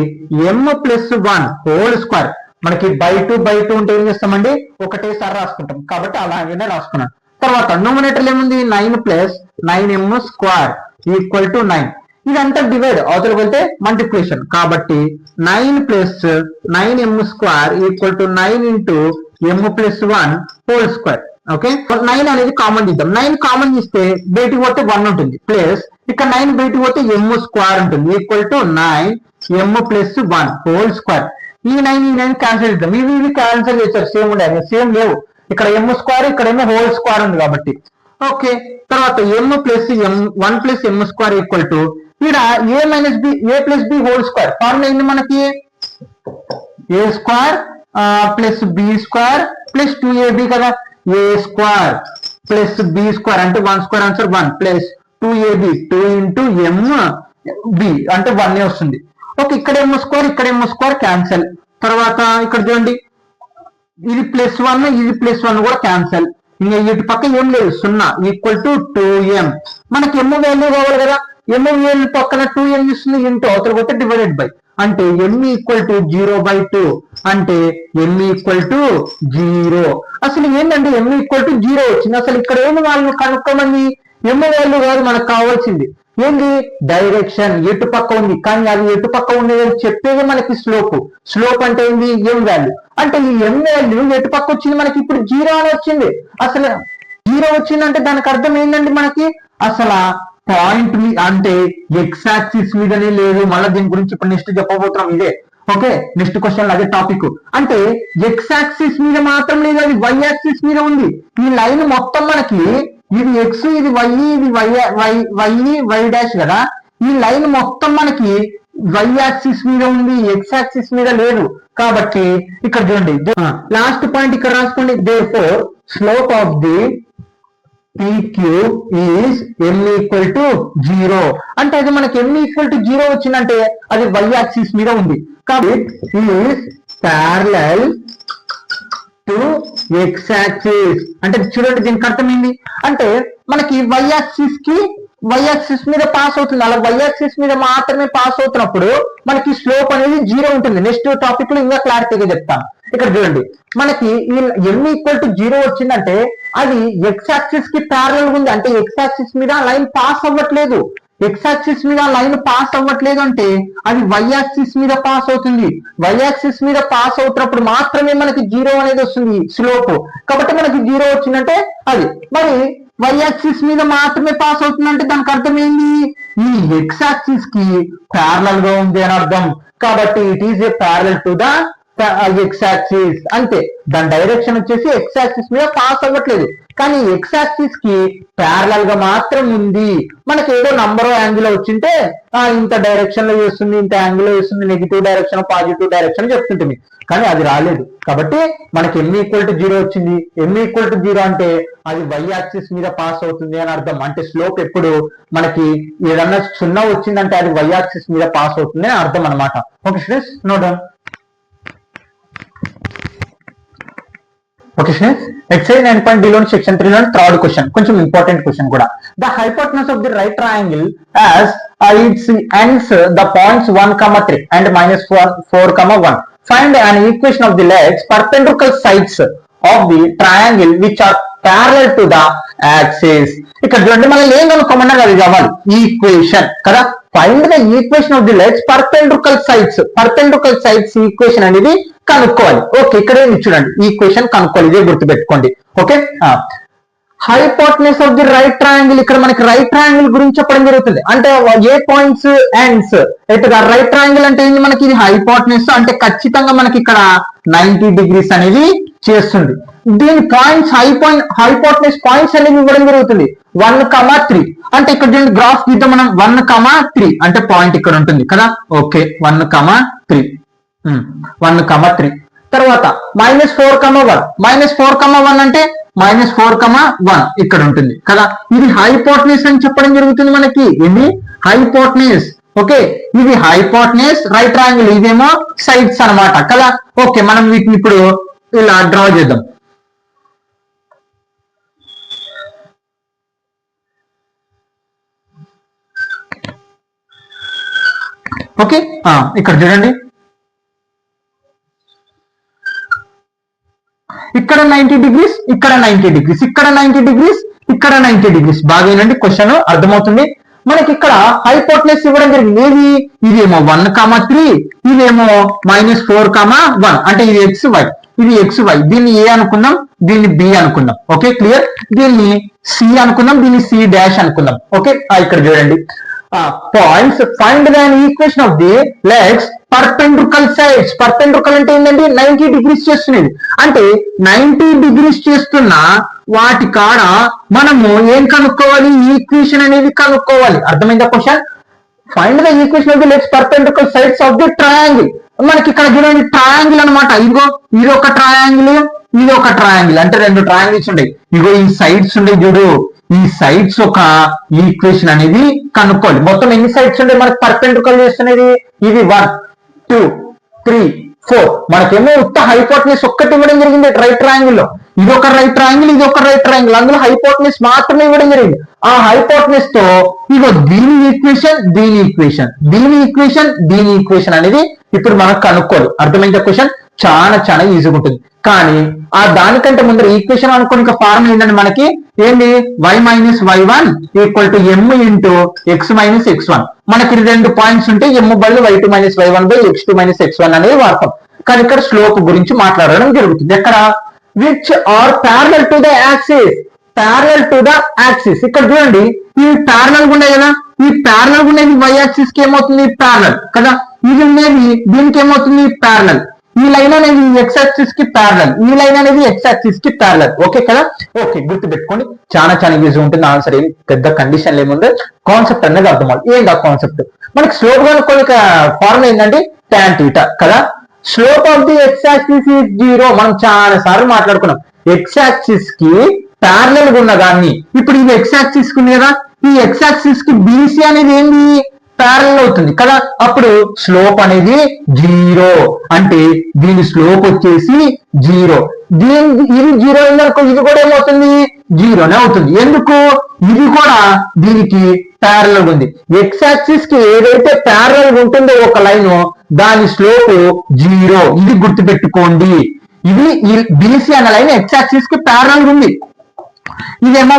m ప్లస్ 1 హోల్ స్క్వేర్ మనకి బై 2 ఉంటే ఏం చేస్తామండి, ఒకటేసారి రాసుకుంటాం కాబట్టి అలాగనే రాసుకున్నాం. తర్వాత నోమినేటర్ ఏముంది, 9 plus 9m square equal to 9. ఇదంతా డివైడ్, అవతలకు వెళ్తే మల్టిప్లికేషన్ కాబట్టి 9 plus 9m square equal to 9 into m plus 1 whole square. Okay, 9 అనేది కామన్ తీద్దాం. 9 కామన్ తీస్తే బయటికి పోతే 1 ఉంటుంది, ప్లస్ ఇక్కడ 9 బయటికి పోతే m స్క్వేర్ ఉంటుంది equal to 9m plus 1 whole square. ఈ 9 క్యాన్సిల్ చేద్దాం. ఇవి క్యాన్సిల్ చేస్తారు, సేమ్ ఉండే సేమ్ లేవు. ఇక్కడ m స్క్వేర్ ఇక్కడ ఏమో హోల్ స్క్వేర్ ఉంది కాబట్టి. ఓకే, తర్వాత m plus 1 plus m square equal to ఇక్కడ a minus B a plus B whole square. Formula ఏంటి మనకి, a square plus B square plus 2ab కదా. a square plus B square అంటే 1 square answer 1 plus 2ab 2 into m b అంటే 1 వస్తుంది. Okay, ఇక్కడ m square cancel. తర్వాత ఇక్కడ చూడండి ఇది ప్లస్ 1 ఇది ప్లస్ 1 కూడా క్యాన్సల్. ఇంకా ఇటు పక్క ఏం లేదు, 0 ఈక్వల్ టు 2m. మనకి m వాల్యూ కావాలి కదా, m వాల్యూ పక్కన 2m ఇస్తుంది ఇంటూ అవతల పోతే డివైడెడ్ బై అంటే m ఈక్వల్ టు 0/2 అంటే m ఈక్వల్ టు 0. అసలు ఏంటంటే m ఈక్వల్ టు 0 వచ్చింది. అసలు ఇక్కడ ఏమి వాల్యూ కనుక్కోమని, m వాల్యూ కాదు మనకు కావాల్సింది, ఏంటి డైరెక్షన్ ఎటు పక్క ఉంది. కానీ అది ఎటు పక్క ఉండేది చెప్పేది మనకి స్లోప్ అంటే ఏంది, m వాల్యూ. అంటే ఈ m వాల్యూ ఎటు పక్క వచ్చింది మనకి, ఇప్పుడు 0 అని వచ్చింది. అసలు 0 వచ్చిందంటే దానికి అర్థం ఏంటండి, మనకి అసలు పాయింట్ అంటే ఎక్స్ యాక్సిస్ మీదనే లేదు. మళ్ళీ దీని గురించి ఇప్పుడు నెక్స్ట్ చెప్పబోతున్నాం ఇదే. ఓకే, నెక్స్ట్ క్వశ్చన్ అదే టాపిక్. అంటే ఎక్స్ యాక్సిస్ మీద మాత్రం లేదు, అది వై యాక్సిస్ మీద ఉంది. ఈ లైన్ మొత్తం మనకి ఇది ఎక్స్ ఇది వై ఇది వై డాష్ కదా. ఈ లైన్ మొత్తం మనకి వై యాక్సిస్ మీద ఉంది, ఎక్స్ యాక్సిస్ మీద లేదు. కాబట్టి ఇక్కడ చూడండి లాస్ట్ పాయింట్ ఇక్కడ రాసుకోండి. therefore slope of the PQ is m equal to 0. అంటే అది మనకి m equal to 0 వచ్చిందంటే అది y యాక్సిస్ మీద ఉంది. కాబట్టి is parallel to x axis. అంటే చూడండి దీనికి అర్థం ఏంటి అంటే మనకి y యాక్సిస్ మీద పాస్ అవుతుంది. అలా y యాక్సిస్ మీద మాత్రమే పాస్ అవుతున్నప్పుడు మనకి స్లోప్ అనేది 0 ఉంటుంది. నెక్స్ట్ టాపిక్ లో ఇంకా క్లారిటీగా చెప్తాను. ఇక్కడ చూడండి మనకి ఈ m ఈక్వల్ టు 0 వచ్చిందంటే అది x యాక్సిస్ కి ప్యారలల్ ఉంది. అంటే x యాక్సిస్ మీద లైన్ పాస్ అవ్వట్లేదు. x యాక్సిస్ మీద లైన్ పాస్ అవ్వట్లేదు అంటే అది y యాక్సిస్ మీద పాస్ అవుతుంది. y యాక్సిస్ మీద పాస్ అవుతున్నప్పుడు మాత్రమే మనకి 0 అనేది వస్తుంది స్లోప్. కాబట్టి మనకి 0 వచ్చిందంటే అది మరి y యాక్సిస్ మీద మాత్రమే పాస్ అవుతుందంటే దానికి అర్థం ఏంటి, ఈ x యాక్సిస్ కి ప్యారలల్ గా ఉంది అని అర్థం. కాబట్టి it is a parallel to the X axis. అంతే, దాని డైరెక్షన్ వచ్చేసి ఎక్స్ యాక్సిస్ మీద పాస్ అవ్వట్లేదు కానీ ఎక్స్ యాక్సిస్ కి ప్యారలల్ గా మాత్రం ఉంది. మనకి ఏదో నంబర్ యాంగిల్ వచ్చింటే ఇంత డైరెక్షన్ లో చేస్తుంది, ఇంత యాంగిల్ లో చేస్తుంది, నెగిటివ్ డైరెక్షన్ పాజిటివ్ డైరెక్షన్ చెప్తుంటుంది కానీ అది రాలేదు. కాబట్టి మనకి m ఈక్వల్ టు 0 వచ్చింది. m ఈక్వల్ టు 0 అంటే అది y యాక్సిస్ మీద పాస్ అవుతుంది అని అర్థం. అంటే స్లోప్ ఎప్పుడు మనకి ఏదన్నా 0 వచ్చిందంటే అది y యాక్సిస్ మీద పాస్ అవుతుంది అని అర్థం అనమాట. Okay students, note down. Okay students, exercise 9.d లో సెక్షన్ 3 లో థర్డ్ క్వశ్చన్, కొంచెం ఇంపార్టెంట్ క్వశ్చన్ కూడా. The hypotenuse of the right triangle as its ends the points 1, 3 and -4, 1. Find an equation of the legs perpendicular sides of the triangle which are parallel to the axis. ఇక్కడ చూడండి మనం ఏం కనుక్కోమన్నారు, అది కావాలి equation కదా. Find the equation of the legs perpendicular sides equation అనేది కనుక్కోవాలి. Okay, ఇక్కడ చూడండి ఈక్వేషన్ కనుక్కోవాలి, ఇదే గుర్తుపెట్టుకోండి. Okay, hypotenuse of the right triangle. ఇక్కడ మనకి రైట్ ట్రయాంగిల్ గురించి చెప్పడం జరుగుతుంది. అంటే ఏ పాయింట్స్ ఎండ్స్ అయితే రైట్ ట్రయాంగిల్ అంటే ఏంటి, మనకి ఇది హైపోటెనస్ అంటే ఖచ్చితంగా మనకి ఇక్కడ 90 degrees అనేది చేస్తుంది. దీని పాయింట్స్ హైపోటెనస్ పాయింట్స్ అనేది ఇవ్వడం జరుగుతుంది 1, 3. అంటే ఇక్కడ చూడండి గ్రాఫ్ గీద్దాం మనం. 1, 3 అంటే పాయింట్ ఇక్కడ ఉంటుంది కదా. ఓకే, 1, 3 తర్వాత -4, 1 అంటే -4, 1 ఇక్కడ ఉంటుంది కదా. ఇది హైపోటెనస్ అని చెప్పడం జరుగుతుంది మనకి. ఇది హైపోటెనస్ ఓకే, ఇది హైపోటెనస్ రైట్ ట్రయాంగిల్, ఇదేమో సైడ్స్ అన్నమాట కదా. ఓకే, మనం వీటిని ఇప్పుడు ఇలా డ్రా చేద్దాం. ఓకే, ఇక్కడ చూడండి, ఇక్కడ 90 డిగ్రీస్, ఇక్కడ 90 డిగ్రీస్, ఇక్కడ 90 డిగ్రీస్, ఇక్కడ 90 డిగ్రీస్. బాగా వినండి, క్వశ్చన్ అర్థమవుతుంది. మనకి ఇక్కడ హైపోటెనస్ ఇవ్వడం జరిగింది. ఏది, ఇదేమో 1,3, ఇదేమో -4,1, అంటే ఇది XY, ఇది XY. దీన్ని ఏ అనుకుందాం, దీన్ని B అనుకుందాం. Okay, clear. దీన్ని C అనుకుందాం, దీన్ని C' అనుకుందాం. ఓకే, ఇక్కడ చూడండి, points find the equation of the legs perpendicular sides. Perpendicular అంటే ఏంటంటే 90 డిగ్రీస్ చేస్తున్నది, అంటే 90 డిగ్రీస్ చేస్తున్న వాటి కాడ మనము ఏం కనుక్కోవాలి, ఈక్వేషన్ అనేది కనుక్కోవాలి. అర్థమైందా question? Find the equation of the legs perpendicular sides of the triangle. మనకి ఇక్కడ చూడండి ట్రయాంగిల్ అనమాట. ఇదిగో ఇది ఒక ట్రయాంగిల్, ఇది ఒక ట్రయాంగిల్, అంటే రెండు ట్రయాంగిల్స్ ఉంటాయి. ఇగో ఈ సైడ్స్ ఉండే చూడు, ఈ సైడ్స్ ఒక ఈక్వేషన్ అనేది కనుక్కోవాలి. మొత్తం ఎన్ని సైడ్స్ ఉండే మనకి పర్పెండికులర్ చేస్తున్నది, ఇది 1 2 3 4. మనకేమో ఉత్త హైపోటెనస్ ఒక్కటి ఇవ్వడం జరిగింది రైట్ ట్రయాంగిల్ లో. ఇది ఒక రైట్ ట్రయాంగిల్, ఇది ఒక రైట్ ట్రయాంగిల్, అందులో హైపోటెనస్ మాత్రమే ఇవ్వడం జరిగింది. ఆ హైపోటెనస్ తో ఇగో దీని ఈక్వేషన్, దీని ఈక్వేషన్, దీని ఈక్వేషన్, దీని ఈక్వేషన్ అనేది ఇప్పుడు మనం కనుక్కోవాలి. అర్థమైందా క్వశ్చన్? చాలా చాలా ఈజీగా ఉంటుంది. కానీ ఆ దానికంటే ముందర ఈక్వేషన్ అనుకోని ఫార్ములా ఏంటంటే మనకి ఏంటి, y - y1 = m × x - x1. మనకి రెండు పాయింట్స్ ఉంటే m బదులు y2 - y1 x2 - x1 అనేది వాడతాం. కానీ ఇక్కడ స్లోప్ గురించి మాట్లాడడం జరుగుతుంది. ఎక్కడ, which are parallel to the axis, parallel to the axis. ఇక్కడ చూడండి, ఈ ప్యారలల్ గా ఉన్నాయి కదా, ఈ ప్యారలల్ గా ఉండేది y యాక్సిస్ కి ఏమవుతుంది, ప్యారలల్ కదా. ఇది ఉండేది దీనికి ఏమవుతుంది, ప్యారలల్. ఈ లైన్ అనేది x యాక్సిస్ కి ప్యారలల్, ఈ లైన్ అనేది x యాక్సిస్ కి ప్యారలల్. ఓకే కదా. ఓకే, గుర్తు పెట్టుకోండి, చాలా చాలా ఈజీ ఉంటుంది. ఆన్సర్ ఏం పెద్ద కండిషన్ ఏముంది, కాన్సెప్ట్ అనేది అర్థం అవ్వాలి. ఏంటి ఆ కాన్సెప్ట్? మనకి స్లోప్ గా కొన్ని ఫార్ములా ఏంటంటే tan θ కదా. Slope of the x axis is 0. మనం చాలా సార్లు మాట్లాడుకున్నాం. x యాక్సిస్ కి ప్యారలల్ గా ఉన్న దాన్ని, ఇప్పుడు ఇది x యాక్సిస్ కి ఉంది కదా, ఈ x యాక్సిస్ కి BC అనేది ఏంది, ప్యారలల్ అవుతుంది కదా. అప్పుడు స్లోప్ అనేది 0, అంటే దీని స్లోప్ వచ్చేసి 0. ఇది 0 అయిందనుకో, ఇది కూడా ఏమవుతుంది, 0నే అవుతుంది. ఎందుకు, ఇది కూడా దీనికి ప్యారలల్ ఉంది. ఎక్స్ యాక్సిస్ కి ఏదైతే ప్యారలల్ ఉంటుందో ఒక లైన్, దాని స్లోప్ 0. ఇది గుర్తుపెట్టుకోండి. ఇది BC అనే లైన్ ఎక్స్ యాక్సిస్ కి ప్యారలల్ ఉంది. ఇదేమో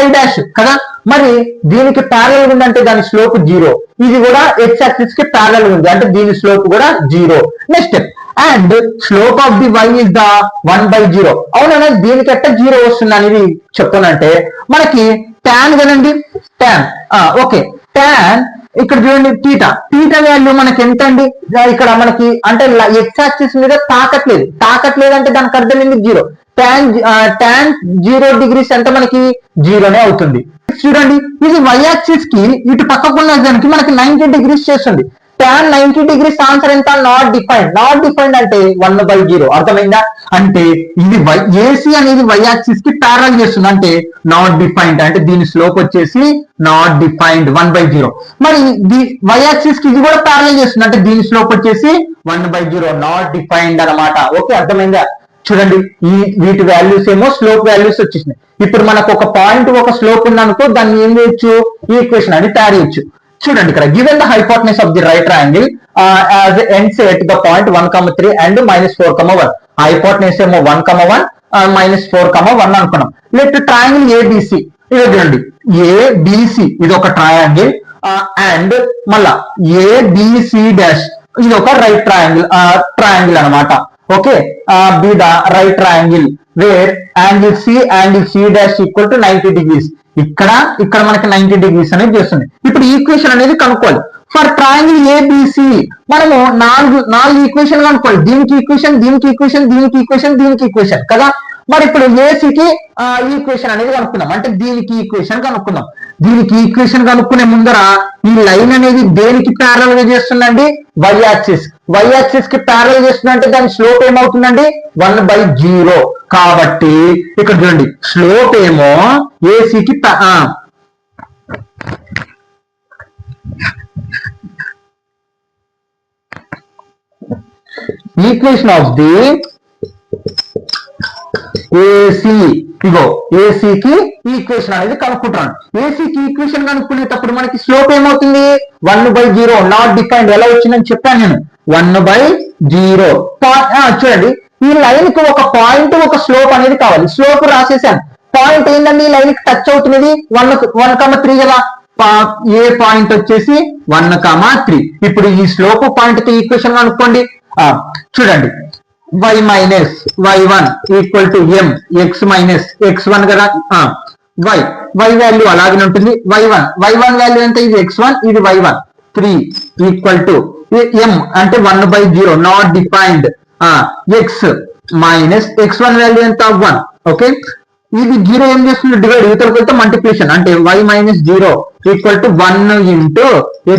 y డాష్ కదా. మరి దీనికి ప్యారలల్ ఉందంటే దాని స్లోప్ 0. ఇది కూడా x యాక్సిస్ కి ప్యారలల్ ఉంది, అంటే దీని స్లోప్ కూడా 0. Next step, and slope of the y is the 1/0. అవునా, దీనికి ఎట్ట 0 వస్తుంది అనేది చెప్తానంటే, మనకి tan కదండి, tan. ఓకే, tan ఇక్కడ చూడండి, థీటా వాల్యూ మనకి ఎంత అండి, ఇక్కడ మనకి అంటే x యాక్సిస్ మీద తాకట్లేదు అంటే దానికి అర్థం ఏంటి, 0. tan 0 డిగ్రీస్ అంటే మనకి 0నే అవుతుంది. చూడండి, ఇది y యాక్సిస్ కి ఇటు పక్కకున్న దానికి మనకి 90 డిగ్రీస్ చేస్తుంది. tan 90 డిగ్రీస్ ఆన్సర్ ఎంత, నాట్ డిఫైన్డ్. నాట్ డిఫైన్డ్ అంటే 1/0. అర్థమైందా? అంటే ఇది AC అనేది y యాక్సిస్ కి ప్యారలల్ చేస్తుంది, అంటే నాట్ డిఫైన్డ్. అంటే దీని స్లోప్ వచ్చేసి నాట్ డిఫైన్డ్ 1/0. మరి y యాక్సిస్ కి ఇది కూడా ప్యారలల్ చేస్తుంది, అంటే దీని స్లోప్ వచ్చేసి 1/0, నాట్ డిఫైన్డ్ అన్నమాట. ఓకే, అర్థమైందా? చూడండి, వీటి వాల్యూస్ ఏమో స్లోప్ వాల్యూస్ వచ్చేసినాయి. ఇప్పుడు మనకు ఒక పాయింట్ ఒక స్లోప్ ఉందనుకో, దాన్ని ఏం చేయొచ్చు, ఈక్వేషన్ అని తయారు చేయొచ్చు. చూడండి, ఇక్కడ given the hypotenuse of the right triangle as ends at the point 1,3 and -4,1. Hypotenuse ఏమో 1,1 -4,1 అనుకున్నాం. Let triangle ABC. ఇది చూడండి, ABC ఇది ఒక ట్రయాంగిల్, అండ్ మళ్ళా ABC డాష్ ఇది ఒక రైట్ ట్రయాంగిల్ అన్నమాట. Okay, be the right triangle where angle C dash equal to 90 degrees. ఇక్కడ మనకి 90 డిగ్రీస్ అనేది చేస్తుంది. ఇప్పుడు ఈక్వేషన్ అనేది కనుక్కోవాలి. ఫర్ ట్రయాంగిల్ ABC మనము నాలుగు ఈక్వేషన్ కనుక్కోవాలి. దీనికి ఈక్వేషన్, దీనికి ఈక్వేషన్, దీనికి ఈక్వేషన్, దీనికి ఈక్వేషన్ కదా. మరి ఇప్పుడు ఏసీకి ఈక్వేషన్ అనేది కనుక్కుందాం, అంటే దీనికి ఈక్వేషన్ కనుక్కుందాం. దీనికి ఈక్వేషన్ కనుక్కునే ముందర ఈ లైన్ అనేది దేనికి ప్యారలల్ గా చేస్తుందండి, y యాక్సిస్ కి ప్యారలల్ చేస్తుందంటే దాని స్లోప్ ఏమవుతుందండి, 1/0. కాబట్టి ఇక్కడ చూడండి, స్లోప్ ఏమో ఏసీకి ఈక్వేషన్ ఆఫ్ ది ఏసీ, ఇగో ఏసీకి ఈక్వేషన్ అనేది కనుక్కుంటాను. ఏసీకి ఈక్వేషన్ కనుక్కునేటప్పుడు మనకి స్లోప్ ఏమవుతుంది 1/0 నాట్ డిఫైన్డ్. ఎలా వచ్చిందని చెప్పాను నేను 1/0. చూడండి ఈ లైన్ కి ఒక పాయింట్ ఒక స్లోప్ అనేది కావాలి. స్లోప్ రాసేసాను. పాయింట్ ఏంటండి ఈ లైన్ కి టచ్ అవుతున్నది 1,3 కదా. ఏ పాయింట్ వచ్చేసి 1,3. ఇప్పుడు ఈ స్లోప్ పాయింట్ తో ఈక్వేషన్ కనుక్కోండి. చూడండి y minus y1 equal to m x minus x1 కదా. y వాల్యూ అలాగే ఉంటుంది. y1 వాల్యూ ఎంత? ఇది x1 ఇది y1. 3 ఈక్వల్ టు m అంటే 1/0 not defined. x minus x1 value ఎంత? 1. ఓకే, ఇది 0 ఏం చేస్తుంది? డివైడ్, ఇవతలకు వెళ్తే మల్టిప్లికేషన్. అంటే y minus 0 equal to 1 into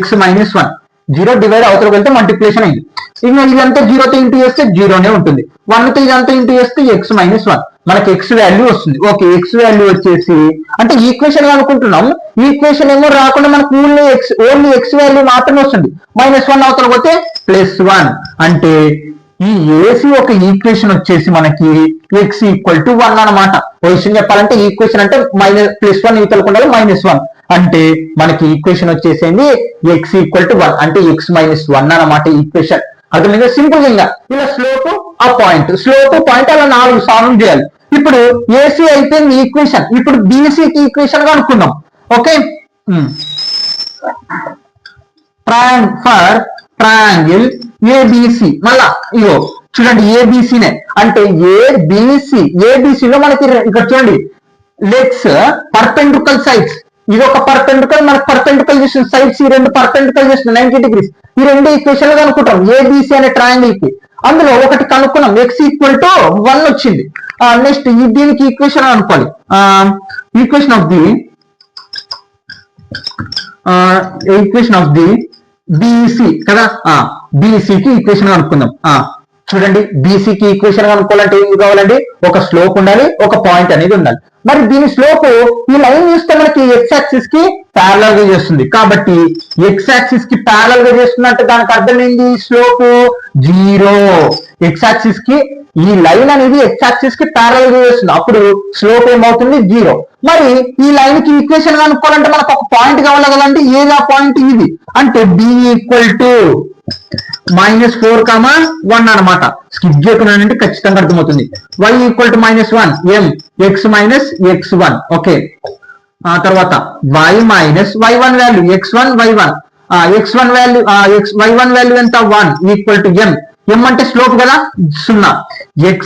x minus 1. 0 divide అవతలకు వెళ్తే మల్టిప్లికేషన్ అయింది. ఇంకా ఇదంతా 0తో ఇంటూ చేస్తే 0నే ఉంటుంది. 1తో ఇదంతా ఇంటూ చేస్తే x మైనస్ 1 మనకి x వాల్యూ వస్తుంది. ఓకే, x వాల్యూ వచ్చేసి అంటే ఈక్వేషన్ అనుకుంటున్నాం. ఈక్వేషన్ ఏమో రాకుండా మనకు ఓన్లీ x వాల్యూ మాత్రమే వస్తుంది. -1 అవతలకు పోతే +1 అంటే ఈ ఏసీ ఒక ఈక్వేషన్ వచ్చేసి మనకి x ఈక్వల్ టు 1 అనమాట. ఓ విషయం చెప్పాలంటే ఈక్వేషన్ అంటే +1 ఇవతలకు ఉండాలి -1 అంటే మనకి ఈక్వేషన్ వచ్చేసింది x ఈక్వల్ టు 1 అంటే x మైనస్ 1 అనమాట ఈక్వేషన్. అర్థమైందా? సింపుల్ గా ఇలా స్లోప్ ఆ పాయింట్, స్లోప్ పాయింట్ అలా 4 సాల్వ్ చేయాలి. ఇప్పుడు ఏసీ అయిపోయింది ఈక్వేషన్. ఇప్పుడు బీసీకి ఈక్వేషన్ గా అనుకుందాం. Okay, for triangle ABC. మళ్ళా ఇగో చూడండి ఏబిసినే అంటే ఏబిసిలో మనకి ఇక్కడ చూడండి లెగ్స్ పర్పెండికులర్ సైడ్స్. ఇది ఒక పర్పెండికులర్, మనకు పర్పెండికులర్ చేస్తుంది సైడ్స్. ఈ రెండు పర్పెండికులర్ చేస్తుంది 90 degrees. ఈ రెండు ఈక్వేషన్ లో కనుక్కుంటాం ఏబిసి అనే ట్రయాంగిల్ కి. అందులో ఒకటి కనుక్కున్నాం x ఈక్వల్ టు 1 వచ్చింది. నెక్స్ట్ దీనికి ఈక్వేషన్ అనుకోవాలి. ఈక్వేషన్ ఆఫ్ ది బీసీ కదా. బీసీకి ఈక్వేషన్ కనుక్కుందాం. చూడండి బీసీకి ఈక్వేషన్ కనుక్కోవాలంటే ఏం కావాలండి? ఒక స్లోప్ ఉండాలి, ఒక పాయింట్ అనేది ఉండాలి. మరి దీని స్లోప్ ఈ లైన్ చూస్తే మనకి x యాక్సిస్ కి ప్యారలల్ గా చేస్తుంది. కాబట్టి x యాక్సిస్ కి ప్యారలల్ గా చేస్తుంది అంటే దానికి అర్థం ఏంటి? స్లోప్ 0. x యాక్సిస్ కి ఈ లైన్ అనేది x యాక్సిస్ కి ప్యారలల్ గా చేస్తుంది. అప్పుడు స్లోప్ ఏమవుతుంది? 0. మరి ఈ లైన్ కి ఈక్వేషన్ కనుక్కోవాలంటే మనకు ఒక పాయింట్ కావాలి కదండి. ఏది ఆ పాయింట్? ఇది. అంటే b ఈక్వల్ టు -4,1 అనమాట. స్కిప్ చేయకుండా ఖచ్చితంగా అర్థమవుతుంది. y equal to -1 m x minus x1. Okay, తర్వాత y minus y1 value x1 y1 x1 value y1 value ఎంత? 1 ఈక్వల్ టు m అంటే స్లోప్ కదా 0. x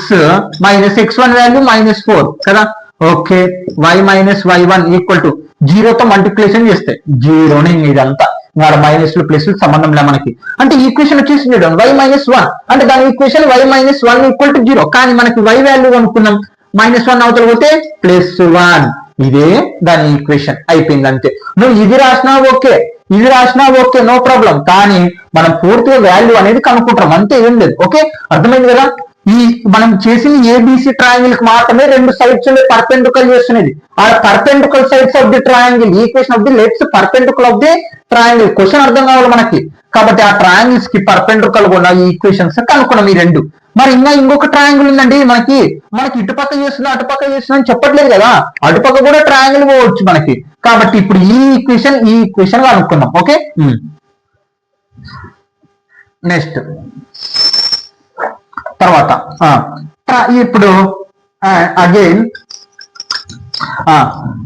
మైనస్ x1 వాల్యూ -4 కదా. Okay, y minus y1 equal to 0తో multiplication చేస్తే 0నే ఇదంతా. ఇంకా మైనస్లు ప్లస్లు సంబంధం లే మనకి. అంటే ఈక్వేషన్ వచ్చేసి చూడండి y మైనస్ 1 అంటే దాని equation y minus 1 equal to 0. కానీ మనకి y వాల్యూ అనుకున్నాం -1 అవతల పోతే +1. ఇదే దాని ఈక్వేషన్ అయిపోయింది అంతే. నువ్వు ఇది రాసినా ఓకే, ఇది రాసినా ఓకే, నో ప్రాబ్లం. కానీ మనం పూర్తిగా వాల్యూ అనేది కనుక్కుంటాం అంతే, ఏం లేదు. ఓకే, అర్థమైంది కదా. ఈ మనం చేసిన ఏబిసి ట్రయాంగిల్ కి మాత్రమే 2 సైడ్స్ పర్పెండికులర్ చేస్తున్నది. ఆ perpendicular sides of the triangle equation of the legs perpendicular of the triangle. Question అర్థం కావాలి మనకి. కాబట్టి ఆ ట్రయాంగిల్స్ కి పర్పెండికులర్ ఉన్న ఈ ఈక్వేషన్స్ కనుక్కున్నాం ఈ రెండు. మరి ఇంకా ఇంకొక ట్రయాంగిల్ ఉందండి మనకి ఇటుపక్క చేస్తున్నా అటుపక్క చేస్తున్నా అని చెప్పట్లేదు కదా. అటుపక్క కూడా ట్రయాంగిల్ పోవచ్చు మనకి. కాబట్టి ఇప్పుడు ఈ ఈక్వేషన్ కనుక్కున్నాం. ఓకే, నెక్స్ట్ తర్వాత ఇప్పుడు అగైన్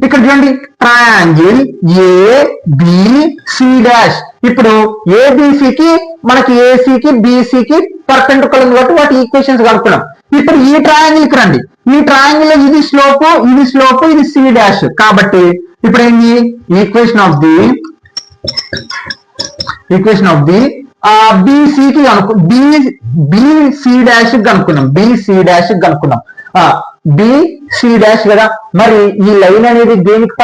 ఇక్కడ చూడండి ట్రయాంగిల్ ఏబిసి డాష్. ఇప్పుడు ఏబిసికి మనకి ఏసీకి బీసీకి పర్పెండికులర్ కాబట్టి వాటి ఈక్వేషన్స్ కనుక్కున్నాం. ఇప్పుడు ఈ ట్రయాంగిల్ కి రండి. ఈ ట్రయాంగిల్ లో ఇది స్లోప్, ఇది సి డాష్. కాబట్టి ఇప్పుడు ఏంటి? ఈక్వేషన్ ఆఫ్ ది బీసీకి బీసీ డాష్ కనుక్కున్నాం. బీసీ డాష్ కదా. మరి ఈ లైన్ అనేది దేనికి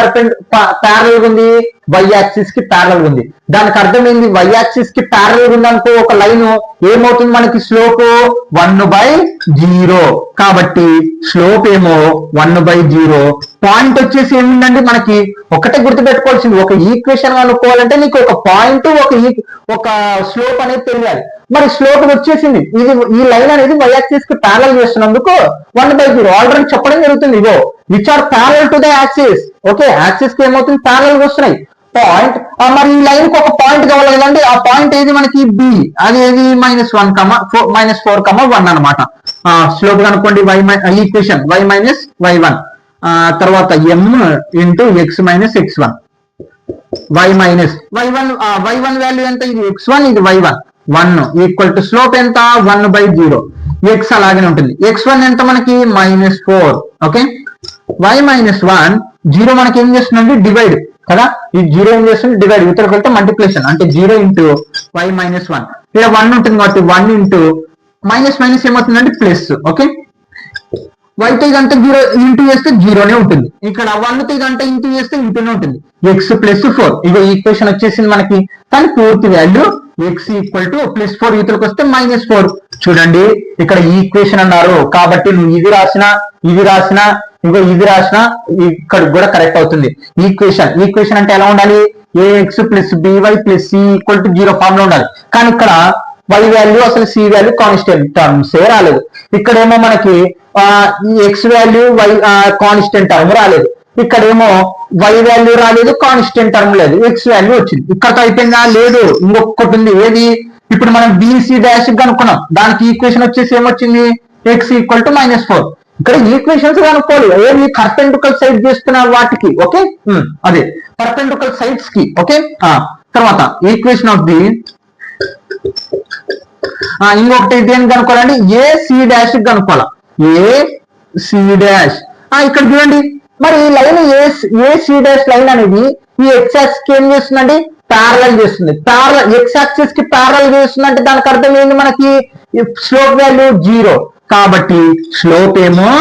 ప్యారల్ ఉంది? వై యాక్సిస్ కి ప్యారల్ ఉంది. దానికి అర్థం ఏంది? వై యాక్సిస్ కి ప్యారల్ ఉంది అనుకో ఒక లైన్, ఏమవుతుంది మనకి? స్లోప్ 1/0. కాబట్టి స్లోప్ ఏమో 1/0. పాయింట్ వచ్చేసి ఏముందండి మనకి? ఒకటే గుర్తుపెట్టుకోవాల్సింది, ఒక ఈక్వేషన్ అనుకోవాలంటే నీకు ఒక పాయింట్ ఒక స్లోప్ అనేది తెలియాలి. మరి స్లోప్ వచ్చేసింది, ఇది ఈ లైన్ అనేది వై యాక్సిస్ కి ప్యారల్ చేస్తున్నందుకు 1/0 ఆల్రెడీ చెప్పడం జరుగుతుంది. ఇగో which are parallel to the axis. Okay, axis కి ఏమవుతుంది? ప్యారల్ వస్తున్నాయి పాయింట్. మరి ఈ లైన్ కి ఒక పాయింట్ కావాలి కదండి, ఆ పాయింట్ ఏది మనకి? బి. అది ఏది? -4,1 అనమాట. స్లోప్ కనుక్కోండి, ఈక్వేషన్ y-y1, తర్వాత m into x - x1, y1 value ఎంత? ఇది x1, ఇది y1. 1 ఈక్వల్ టు స్లోప్ ఎంత? 1/0. x అలాగే ఉంటుంది. x1 ఎంత మనకి? -4. ఓకే, y - 1 0 మనకి ఏం చేస్తుందండి? డివైడ్ కదా. ఈ 0 ఏం చేస్తుంది? డివైడ్. ఇతరకు వెళ్తే మల్టిప్లికేషన్, అంటే 0 ఇంటూ y - 1. ఇక్కడ 1 ఉంటుంది కాబట్టి 1 ఇంటూ మైనస్ ఏమవుతుందండి? ప్లస్. ఓకే, y తో ఇదంతా 0 ఇంటూ చేస్తే 0నే ఉంటుంది. ఇక్కడ 1 తో ఇదంతా ఇంటూ చేస్తే ఇంటూనే ఉంటుంది. x + 4. ఇగో ఈక్వేషన్ వచ్చేసింది మనకి. కానీ పూర్తి వాల్యూ x = +4, ఇతరులకు వస్తే -4. చూడండి ఇక్కడ ఈక్వేషన్ అన్నారు కాబట్టి నువ్వు ఇది రాసినా ఇగో ఇది రాసినా ఇక్కడ కూడా కరెక్ట్ అవుతుంది. ఈక్వేషన్ అంటే ఎలా ఉండాలి? ax + by + c = 0 ఫామ్ లో ఉండాలి. కానీ ఇక్కడ y వాల్యూ అసలు c వాల్యూ కాన్స్టెంట్ టర్మ్స్ రాలేదు. ఇక్కడేమో మనకి x value y constant term రాలేదు. ఇక్కడేమో y వాల్యూ రాలేదు, కాన్స్టెంట్ టర్మ్ లేదు, x వాల్యూ వచ్చింది. ఇక్కడతో అయిపోయిందా? లేదు, ఇంకొకటి ఉంది. ఏది? ఇప్పుడు మనం bc డాష్ కనుక్కున్నాం, దానికి ఈక్వేషన్ వచ్చేసి ఏమొచ్చింది? x = -4. ఇక్కడ ఈక్వేషన్స్ కనుక్కోవాలి, ఏది? పర్పెండిక్యులర్ సైడ్ చేస్తున్న వాటికి. ఓకే, అదే పర్పెండిక్యులర్ సైడ్స్ కి. ఓకే, తర్వాత ఈక్వేషన్ ఆఫ్ ది ఇంకొకటి దేని కనుక్కోవాలండి? ac డాష్ కనుక్కోవాలి. ac డాష్ ఇక్కడ చూడండి, మరి ఈ లైన్ ac డాష్ లైన్ అనేది ఈ x యాక్సిస్ కి ఏం చేస్తుందండి? ప్యారలల్ చేస్తుంది. x యాక్సిస్ కి ప్యారలల్ చేస్తుంది అంటే దానికి అర్థం ఏంటి మనకి? Slope value 0. కాబట్టి స్లోప్ ఏమో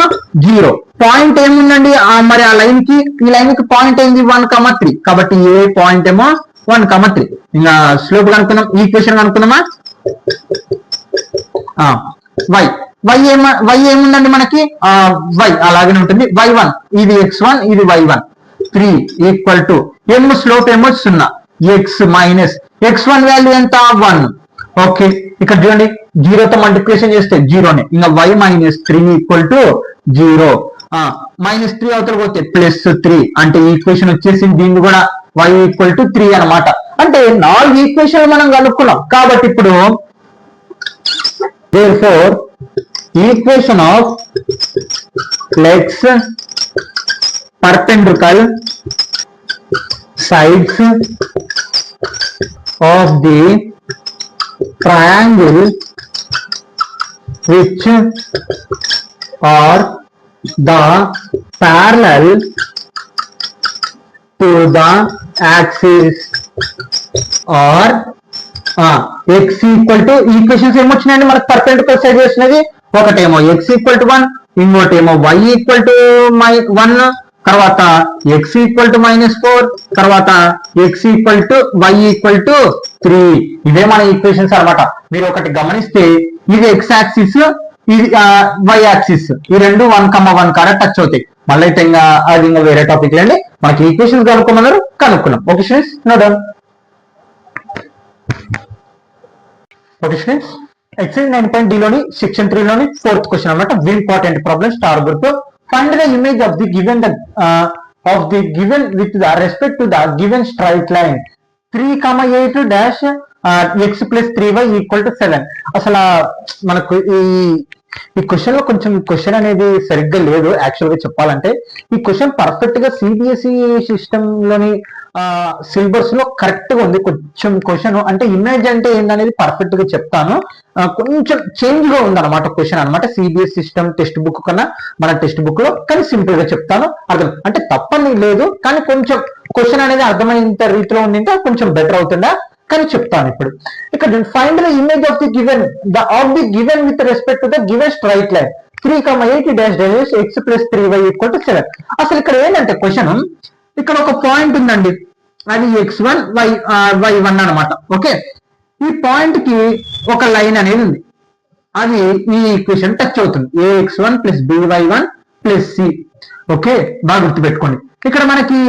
0. పాయింట్ ఏముందండి? మరి ఆ లైన్ కి ఈ లైన్ కి పాయింట్ ఏంది? 1,3. కాబట్టి ఏ పాయింట్ ఏమో 1,3. ఇంకా స్లోప్ కనుక్కున్నాం, ఈక్వేషన్ కనుక్కున్నామా? y ఏముందండి మనకి? y అలాగే ఉంటుంది. y1 ఇది x1, ఇది y1. 3 = m స్లోప్ ఏమో 0. x - x1 వాల్యూ ఎంత? 1. ఓకే, ఇక్కడ చూడండి 0 తో మల్టిప్లికేషన్ చేస్తే 0నే. ఇంకా y - 3 = 0. -3 అవతల పోతే +3, అంటే ఈక్వేషన్ వచ్చేసింది. దీన్ని కూడా y = 3 అనమాట. అంటే 4 ఈక్వేషన్లు మనం కనుక్కున్నాం. కాబట్టి ఇప్పుడు therefore equation of legs perpendicular sides of the triangle which are the parallel to the axis or x = equations ఏమొచ్చినాయండి మనకు? పర్పెండిక్యులర్ సైడ్ చేసినది. ఒకటేమో x = 1, ఇంకోటేమో y = 1, తర్వాత x = -4, తర్వాత x y = 3. ఇవే మన ఈక్వేషన్స్ అన్నమాట. మీరు ఒకటి గమనిస్తే ఇది x యాక్సిస్, ఇది y యాక్సిస్, ఈ రెండు 1,1 కాడ టచ్ అవుతాయి. మళ్ళీ అయితే ఇంకా అది ఇంకా వేరే టాపిక్ లేండి. మనకి ఈక్వేషన్స్ కనుక్కున్నాం. Okay students, no down. Okay students, exercise 9.d లోని సెక్షన్ 3 లోని 4th క్వశ్చన్ అన్నమాట. Important problem star group. Find the image of the given with the respect to the given straight line 3,8 dash x + 3y = 7. అసలు మనకు ఈ question లో కొంచెం question అనేది సరిగ్గా లేదు. యాక్చువల్ గా చెప్పాలంటే ఈ క్వశ్చన్ పర్ఫెక్ట్ గా సిబిఎస్ఈ సిస్టమ్ లోని సిలబస్ లో కరెక్ట్ గా ఉంది. కొంచెం క్వశ్చన్ అంటే ఇమేజ్ అంటే ఏంటనేది పర్ఫెక్ట్ గా చెప్తాను. కొంచెం చేంజ్ గా ఉంది అనమాట క్వశ్చన్ అనమాట. సిబిఎస్ సిస్టమ్ టెక్స్ట్ బుక్ కన్నా మన టెక్స్ట్ బుక్ లో, కానీ సింపుల్ గా చెప్తాను. అర్థం అంటే తప్పని లేదు, కానీ కొంచెం క్వశ్చన్ అనేది అర్థమైనంత రీతిలో ఉండింటే కొంచెం బెటర్ అవుతుందా కానీ చెప్తాను ఇప్పుడు. ఇక్కడ find the image of the given with respect to the given straight line. 3,8 dash dash X plus 3y equal to 7. అసలు ఇక్కడ ఏంటంటే క్వశ్చన్, ఇక్కడ ఒక పాయింట్ ఉందండి, అది x1 y1 అనమాట. ఓకే, ఈ పాయింట్ కి ఒక లైన్ అనేది ఉంది, అది ఈ ఈక్వేషన్ టచ్ అవుతుంది, ax1 plus by1 plus c. Okay, బాగా గుర్తుపెట్టుకోండి. ఇక్కడ మనకి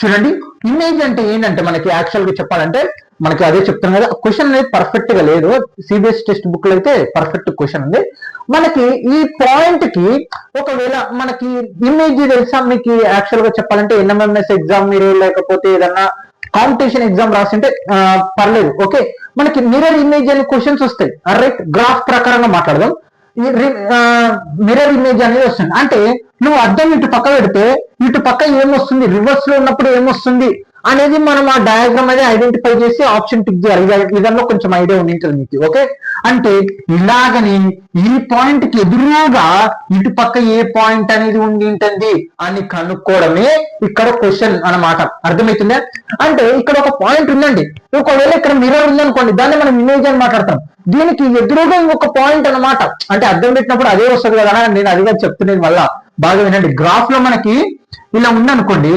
చూడండి, ఇమేజ్ అంటే ఏంటంటే మనకి యాక్చువల్ గా చెప్పాలంటే మనకి అదే చెప్తాను కదా, క్వశ్చన్ అనేది పర్ఫెక్ట్ గా లేదు, సిబిఎస్ టెక్స్ట్ బుక్ లో అయితే పర్ఫెక్ట్ క్వశ్చన్ ఉంది. మనకి ఈ పాయింట్ కి ఒకవేళ మనకి ఇమేజ్ తెలుసా మీకు, యాక్చువల్ గా చెప్పాలంటే ఎన్ఎంఎంఎస్ ఎగ్జామ్ మీరు లేకపోతే ఏదన్నా కాంపిటీషన్ ఎగ్జామ్ రాసింటే పర్లేదు. ఓకే, మనకి మిర్రర్ ఇమేజ్ అనే క్వశ్చన్స్ వస్తాయి. రైట్, గ్రాఫ్ ప్రకారంగా మాట్లాడదాం. మిర్రర్ ఇమేజ్ అనేది వస్తుంది అంటే నువ్వు అద్దం ఇటు పక్క పెడితే ఇటు పక్క ఏమొస్తుంది, రివర్స్ లో ఉన్నప్పుడు ఏమొస్తుంది అనేది మనం ఆ డయాగ్రామ్ అనేది ఐడెంటిఫై చేసి ఆప్షన్ టిక్ చేయాలి. ఇదల్లో కొంచెం ఐడియా ఉంటుంది మీకు. ఓకే, అంటే ఇలాగని ఈ పాయింట్ కి ఎదురుగా ఇటు పక్క ఏ పాయింట్ అనేది ఉండి ఉంటుంది అని కనుక్కోవడమే ఇక్కడ క్వశ్చన్ అన్నమాట. అర్థమవుతుందా? అంటే ఇక్కడ ఒక పాయింట్ ఉందండి, ఒకవేళ ఇక్కడ మిర్రర్ ఉందనుకోండి, దాన్ని మనం ఇమేజ్ అని మాట్లాడతాం. దీనికి ఎదురుగా ఇంకొక పాయింట్ అన్నమాట, అంటే అర్థం పెట్టినప్పుడు అదే వస్తుంది కదా, నేను అదిగా చెప్తున్నాను. మళ్ళా బాగా వినండి, గ్రాఫ్ లో మనకి ఇలా ఉందనుకోండి,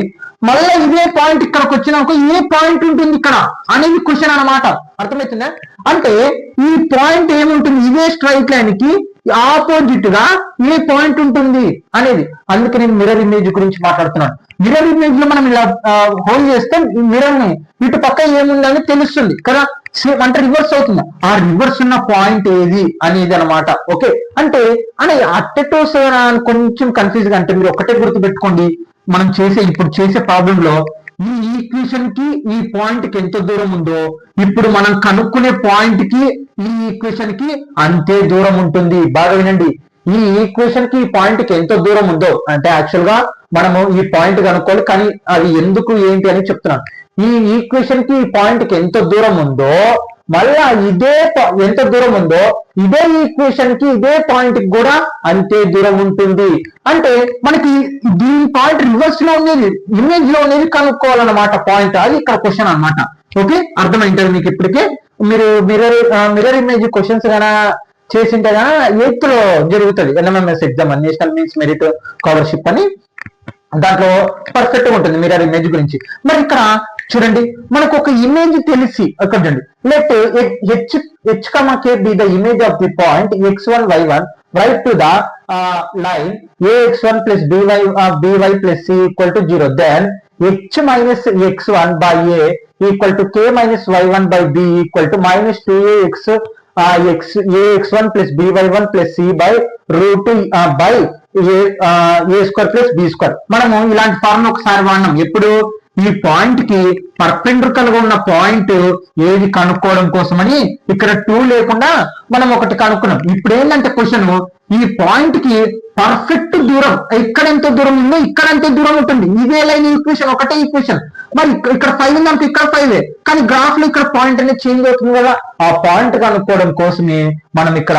మళ్ళీ ఇదే పాయింట్ ఇక్కడికి వచ్చినాక ఏ పాయింట్ ఉంటుంది ఇక్కడ అనేది క్వశ్చన్ అన్నమాట. అర్థమవుతుందా? అంటే ఈ పాయింట్ ఏముంటుంది, ఇదే స్ట్రైట్ లైన్ కి ఆపోజిట్ గా ఏ పాయింట్ ఉంటుంది అనేది. అందుకే నేను మిర్రర్ ఇమేజ్ గురించి మాట్లాడుతున్నాను. మిర్రర్ ఇమేజ్ లో మనం ఇలా హోల్డ్ చేస్తే మిర్రర్ ని ఇటు పక్క ఏముందని తెలుస్తుంది కదా, సేమ్ అంటే రివర్స్ అవుతుంది. ఆ రివర్స్ ఉన్న పాయింట్ ఏది అనేది అనమాట. ఓకే, అంటే అట్టెటోస్ కొంచెం కన్ఫ్యూజ్ గా, అంటే మీరు ఒక్కటే గుర్తు పెట్టుకోండి, మనం ఇప్పుడు చేసే ప్రాబ్లం లో ఈ ఈక్వేషన్ కి ఈ పాయింట్ కి ఎంత దూరం ఉందో ఇప్పుడు మనం కనుక్కునే పాయింట్ కి ఈ ఈక్వేషన్ కి అంతే దూరం ఉంటుంది. బాగా వినండి, ఈ ఈక్వేషన్ కి ఈ పాయింట్ కి ఎంత దూరం ఉందో, అంటే యాక్చువల్ గా మనము ఈ పాయింట్ కనుక్కోవాలి, కానీ అది ఎందుకు ఏంటి అని చెప్తున్నాను. ఈ ఈక్వేషన్ కి ఈ పాయింట్ కి ఎంత దూరం ఉందో మళ్ళా ఇదే ఎంత దూరం ఉందో ఇదే ఈక్వేషన్ కి ఇదే పాయింట్ కి కూడా అంతే దూరం ఉంటుంది. అంటే మనకి దీని పాయింట్ రివర్స్ లో ఉండేది, ఇమేజ్ లో ఉండేది కనుక్కోవాలన్నమాట పాయింట్. అది ఇక్కడ క్వశ్చన్ అన్నమాట. ఓకే, అర్థమైంటుంది మీకు ఇప్పటికే. మీరు మిర్రర్ ఇమేజ్ క్వశ్చన్స్ గానా చేసింటే గానా 8th లో జరుగుతుంది NMMS exam, national means merit scholarship అని, దాంట్లో పర్ఫెక్ట్ గా ఉంటుంది మిర్రర్ ఇమేజ్ గురించి. మరి ఇక్కడ చూడండి, మనకు ఒక ఇమేజ్ తెలిసి అక్కడ చూడండి, let h, k be the image of the point x1 y1 right to the line ax1 plus by plus c equal to 0. Then h minus x1 by a equal to k minus y1 by b equal to minus 2ax1 plus by1 plus c by root by a square plus b square. మనము ఇలాంటి formula ఒకసారి వాడినాం. ఎప్పుడు ఈ point కి perpendicular గా ఉన్న point ఏది కనుక్కోవడం కోసమని ఇక్కడ 2 లేకుండా మనం ఒకటి కనుక్కున్నాం. ఇప్పుడు ఏంటంటే క్వశ్చన్, ఈ పాయింట్ కి పర్ఫెక్ట్ దూరం ఇక్కడ ఎంత దూరం ఉందో ఇక్కడ అంతే దూరం ఉంటుంది. ఇదే లైన్ ఈక్వేషన్, ఒకటే ఈక్వేషన్. మరి ఇక్కడ 5 ఉందంటే ఇక్కడ 5, కానీ గ్రాఫ్ లో ఇక్కడ పాయింట్ అనేది చేంజ్ అవుతుంది కదా, ఆ పాయింట్ కనుక్కోవడం కోసమే మనం ఇక్కడ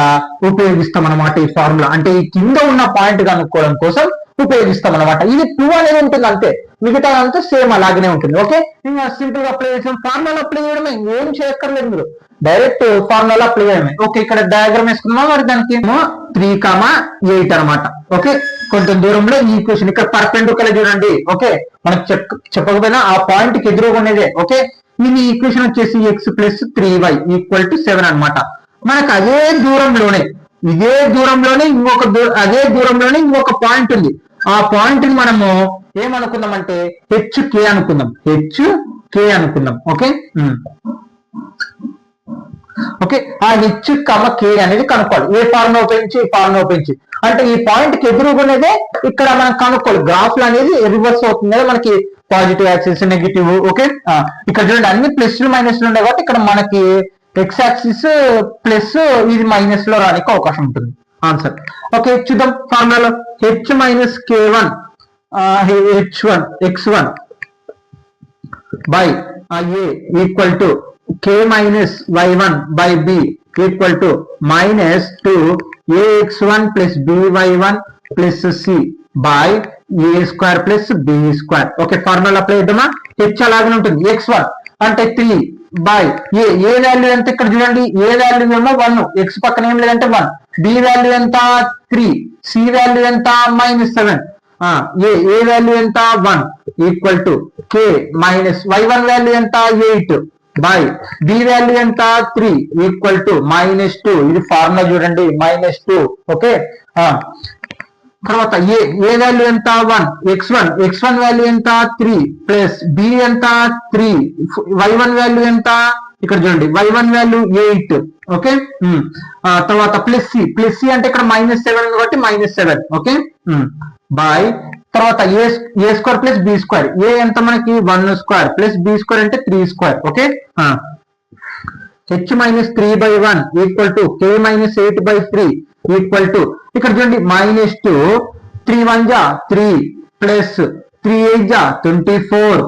ఉపయోగిస్తాం అన్నమాట ఈ ఫార్ములా. అంటే ఈ కింద ఉన్న పాయింట్ కనుక్కోవడం కోసం ఉపయోగిస్తాం అనమాట. ఇది 2 అనేది ఉంటుంది అంతే, మిగతా అంతా సేమ్ అలాగనే ఉంటుంది. ఓకే, ఇంకా సింపుల్ గా అప్లై చేసాం, ఫార్ములా అప్లై చేయడమే, ఏం చేయక్కర్లేదు, మీరు డైరెక్ట్ ఫార్ములా అప్లై చేయడమే. ఓకే, ఇక్కడ డయాగ్రామ్ వేసుకున్నాం, మరి దానికి 3,8 అనమాట. ఓకే, కొంచెం దూరంలో ఈ ఈక్వేషన్ ఇక్కడ పర్పెండిక్యులర్ చూడండి. ఓకే, మనకు చెప్పకపోయినా ఆ పాయింట్ కి ఎదురుగా ఉండేదే. ఓకే, ఈ ఈక్వేషన్ వచ్చేసి x plus 3y equal to 7 అనమాట. మనకు అదే దూరంలోనే ఇంకొక పాయింట్ ఉంది. ఆ పాయింట్ ని మనము ఏమనుకుందామంటే HK అనుకుందాం. ఓకే, ఓకే, ఆ h, k అనేది కనుక్కోవాలి. ఏ ఫార్ములా ఉపయోగించి, ఈ ఫార్ములా ఉపయోగించి. అంటే ఈ పాయింట్ కి ఎదురుగునేదే ఇక్కడ మనం కనుక్కోవాలి. గ్రాఫ్ లో అనేది రివర్స్ అవుతుంది కదా, మనకి పాజిటివ్ యాక్సిస్, నెగిటివ్. ఓకే, ఇక్కడ చూడండి అన్ని ప్లస్లు మైనస్లు ఉన్నాయి కాబట్టి ఇక్కడ మనకి ఎక్స్ యాక్సిస్ ప్లస్ ఇది మైనస్ లో రానికి అవకాశం ఉంటుంది ఆన్సర్. ఓకే, చూద్దాం ఫార్ములాలో. h minus k1 h1 x1 by a equal to k minus y1 by b equal to minus 2ax1 plus by1 plus c by a square plus b square. Okay, formula apply చేద్దామా. h అలాగే ఉంటుంది, x1 అంటే 3 by A value అంటే ఇక్కడ చూడండి, ఏ value ఏమో 1, x పక్కన ఏం లేదంటే 1, బి వాల్యూ ఎంత 3, సి వాల్యూ ఎంత -7, ఏ వాల్యూ ఎంత 1 equal to K minus y1 value ఎంత 8 బై బి వాల్యూ ఎంత 3 ఈక్వల్ టు -2. ఇది ఫార్ములా చూడండి -2. ఓకే, తర్వాత ఏ వాల్యూ ఎంత 1, x1 వాల్యూ ఎంత 3 ప్లస్ బి ఎంత 3, y1 వాల్యూ ఎంత ఇక్కడ చూడండి y1 వాల్యూ 8. ఓకే, తర్వాత ప్లస్ సి అంటే ఇక్కడ -7 కాబట్టి -7. ఓకే, బై తర్వాత ఏ స్క్వేర్ ప్లస్ బి స్క్వేర్, ఏ ఎంత మనకి 1 స్క్వేర్ ప్లస్ బి స్క్వేర్ అంటే 3 square. Okay, h - 3/1 equal to k - 8/3 equal to ఇక్కడ చూడండి -2, 3 1 జా 3 ప్లస్ 3 8 జా 24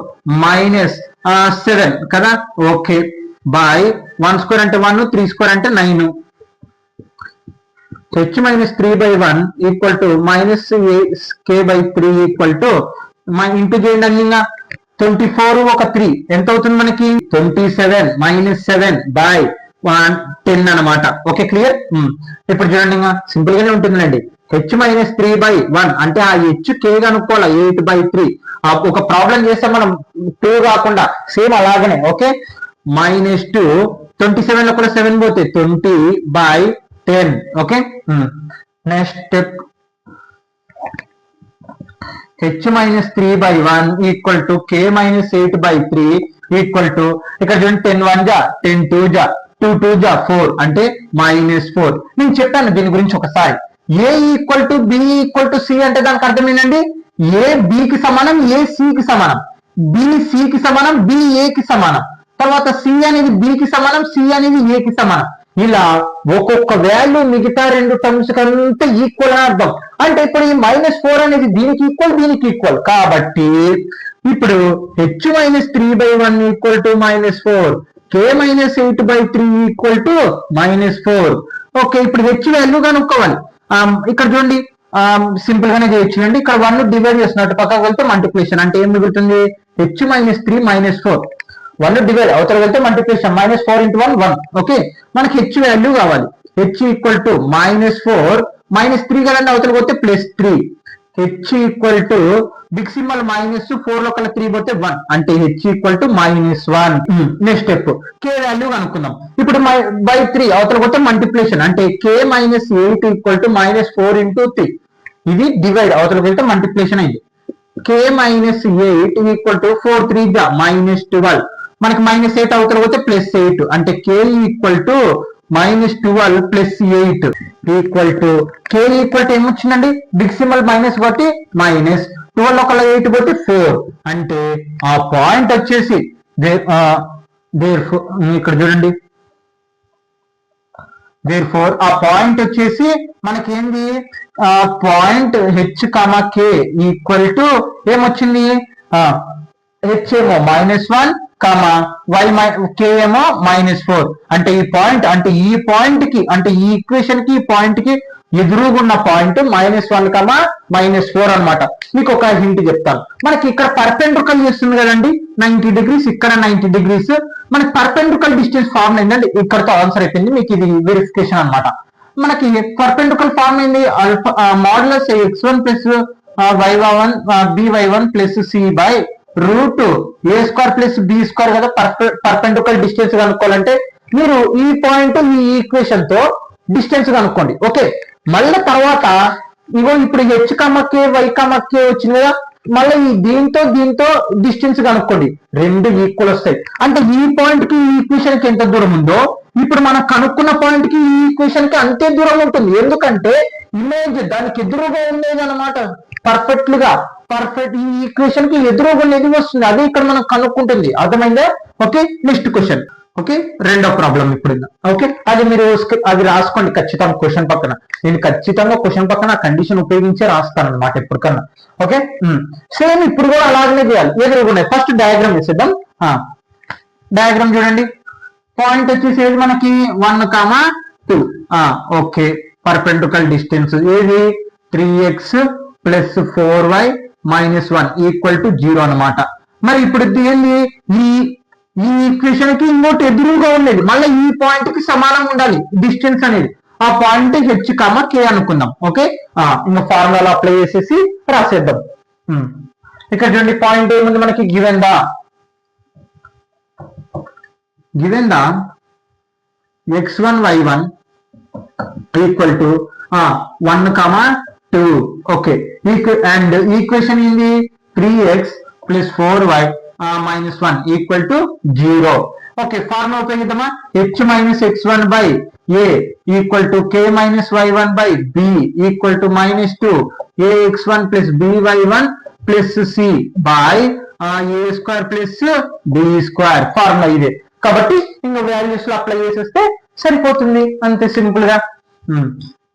-7 కదా. ఓకే, బై 1 స్క్వేర్ అంటే 1, 3 స్క్వేర్ అంటే 9. h - 3/1 equal to -k/3 equal to into చేయండి అన్ని 24 ఒక 3 ఎంత అవుతుంది మనకి 27 -7 బై 10 అనమాట. Okay, clear. ఇప్పుడు చూడండి ఇంకా సింపుల్ గానే ఉంటుందండి. h - 3/1 అంటే ఆ h k కనుక్కోవాలి 8/3. ఒక ప్రాబ్లం చేస్తే మనం 2 కాకుండా సేమ్ అలాగనే. ఓకే, -2 27 లో కూడా 7 పోతే 20/10. Okay, next step h - 3/1 equal to k - 8/3 equal to ఇక్కడ చూడండి 10 1 జా 10 2 జా 2 2 జా 4 అంటే -4. నేను చెప్పాను దీని గురించి ఒకసారి. A equal to B equal to C అంటే దానికి అర్థం ఏంటండి, ఏ బికి సమానం ఏ సికి సమానం, బి సికి సమానం బి ఏకి సమానం, తర్వాత సి అనేది బికి సమానం సి అనేది ఏకి సమానం. ఇలా ఒక్కొక్క వాల్యూ మిగతా రెండు టర్మ్స్ కంటే ఈక్వల్ అని అర్థం. అంటే ఇప్పుడు ఈ -4 అనేది దీనికి ఈక్వల్ కాబట్టి ఇప్పుడు h - 3/1 equal to -4, k - 8/3 equal to -4. Okay, ఇప్పుడు h వాల్యూ కనుక్కోవాలి. ఇక్కడ చూడండి సింపుల్ గానే చేయొచ్చు అండి. ఇక్కడ 1 డివైడ్ చేస్తున్నట్టు పక్కకు వెళ్తే మల్టిప్లికేషన్ అంటే ఏం మిగులుతుంది h - 3 -4, 1 డివైడ్ అవతల వెళ్తే మల్టిప్లికేషన్ -4 × 1 1. ఓకే, మనకి h వాల్యూ కావాలి. h ఈక్వల్ టు -4 -3 కదండి అవతల పోతే +3. h equal to big symbol -4 లో కల్లా 3 పోతే 1 అంటే h equal to -1. Next step k value కనుక్కుందాం. ఇప్పుడు బై 3 అవతల పోతే మల్టిప్లికేషన్ అంటే k - 8 ఈక్వల్ టు -4 × 3. ఇది డివైడ్ అవతల వెళ్తే మల్టిప్లికేషన్ అయింది. k - 8 ఈక్వల్ టు 4 3 జా -12 మనకి -8 అవతల పోతే +8 అంటే k equal to -12 + 8 equal to k equal to ఏమొచ్చిందండి బిగ్ సింబల్ మైనస్ కాబట్టి -12 లో కల్లా 8 పోతే 4 అంటే ఆ పాయింట్ వచ్చేసి ఇక్కడ చూడండి therefore ఆ పాయింట్ వచ్చేసి మనకేంది point h, k equal to ఏమొచ్చింది h ఏమో -1 y k ఏమో -4 అంటే ఈ పాయింట్ అంటే ఈ పాయింట్ కి అంటే ఈ ఈక్వేషన్ కి ఈ పాయింట్ కి ఎదురుగున్న పాయింట్ -1, -4 అన్నమాట. మీకు ఒక హింట్ చెప్తాను. మనకి ఇక్కడ పర్పెండిక్యులర్ చేస్తుంది కదండి 90 degrees, ఇక్కడ 90 degrees. మనకి పర్పెండిక్యులర్ డిస్టెన్స్ ఫార్మ్ ఏంటంటే ఇక్కడతో ఆన్సర్ అయిపోయింది. మీకు ఇది వెరిఫికేషన్ అన్నమాట. మనకి పర్పెండిక్యులర్ ఫార్మ్ ఏంది modulus x1 + y1 by1 + c by √a² + b² కదా. పర్పెండిక్యులర్ డిస్టెన్స్ కనుక్కోవాలంటే మీరు ఈ పాయింట్ ఈ ఈక్వేషన్ తో డిస్టెన్స్ కనుక్కోండి. ఓకే, మళ్ళీ తర్వాత ఇగో ఇప్పుడు h, k y, k వచ్చింది కదా, మళ్ళీ దీంతో డిస్టెన్స్ కనుక్కోండి. రెండు ఈక్వల్ వస్తాయి. అంటే ఈ పాయింట్ కి ఈ ఈక్వేషన్ కి ఎంత దూరం ఉందో ఇప్పుడు మనం కనుక్కున్న పాయింట్ కి ఈ ఈక్వేషన్ కి అంతే దూరం ఉంటుంది. ఎందుకంటే ఇమేజ్ దానికి ఎదురుగా ఉండేది అనమాట. పర్ఫెక్ట్ ఈ ఈక్వేషన్ కి ఎదురుగా ఉండేది వస్తుంది. అదే ఇక్కడ మనం కనుక్కుంటుంది. అర్థమైందా? Okay, next question. ఓకే, రెండో ప్రాబ్లం ఇప్పుడు. ఓకే, అది మీరు అది రాసుకోండి ఖచ్చితంగా క్వశ్చన్ పక్కన. నేను ఖచ్చితంగా క్వశ్చన్ పక్కన కండిషన్ ఉపయోగించే రాస్తాను అనమాట ఎప్పటికన్నా. ఓకే, సేమ్ ఇప్పుడు కూడా అలాగనే చేయాలి. ఎదురుగున్నాయి. ఫస్ట్ డయాగ్రామ్ వేసేద్దాం. డయాగ్రామ్ చూడండి. పాయింట్ వచ్చేసి మనకి 1, 2. ఓకే, పర్పెండిక్యులర్ డిస్టెన్స్ ఏది 3x + 4y - 1 ఈక్వల్ టు 0 అనమాట. మరి ఇప్పుడు ఏంది ఈ ఈక్వేషన్ కి ఇంకోటి ఎదురుగా ఉండేది. మళ్ళీ ఈ పాయింట్ కి సమానం ఉండాలి డిస్టెన్స్ అనేది. ఆ పాయింట్ హెచ్ కామా కే అనుకుందాం. ఓకే, ఇంకా ఫార్ములా అప్లై చేసేసి రాసేద్దాం. ఇక్కడ చూడండి పాయింట్ ఏముంది మనకి, given the x1 y1 equal to 1, 2. Okay, and equation ఏంది 3x + 4y - 1 equal to 0. Okay, formula ఉపయోగిద్దామా, h - x1 a equal to k - y1 b equal to -2 ax1 + by1 + c by a² + b². Formula ఇదే కాబట్టి ఇంకా values లో apply చేసేస్తే సరిపోతుంది, అంతే simple గా.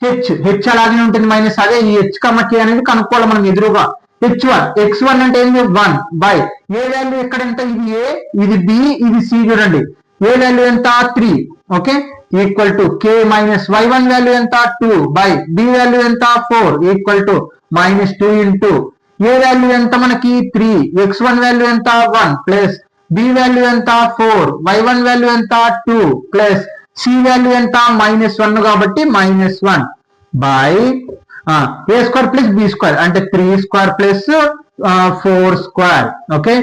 హెచ్ అలాగే ఉంటుంది మైనస్, అదే ఈ హెచ్ k అనేది కనుక్కోవాలి మనం ఎదురుగా. h1 x1 అంటే ఏంటి 1 బై ఏ వాల్యూ ఎక్కడ ఎంత, ఇది ఏ, ఇది బి, ఇది సి. చూడండి ఏ వాల్యూ ఎంత 3. Okay, equal to k - y1 value ఎంత 2 బై బి వాల్యూ ఎంత 4 equal to -2 into A value ఎంత మనకి 3, x1 వాల్యూ ఎంత 1 ప్లస్ బి వాల్యూ ఎంత 4, y1 వాల్యూ ఎంత 2 ప్లస్ సి వాల్యూ ఎంత -1 కాబట్టి -1 బై a² + b² అంటే 3² + 4². Okay,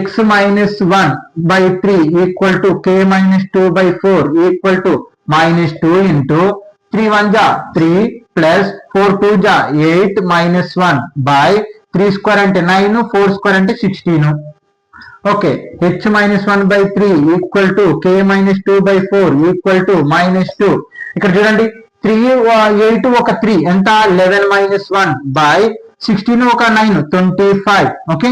x - 1/3 equal to k - 2/4 equal to -2 into 3 × 1 = 3 plus 4 × 2 = 8 -1 by 3² అంటే 9, 4² అంటే 16. Okay, h - 1/3 equal to k - 2/4 equal to -2. ఇక్కడ చూడండి 3 8 ఒక 3 ఎంత 11 - 1 బై 16 ఒక 9 25. Okay,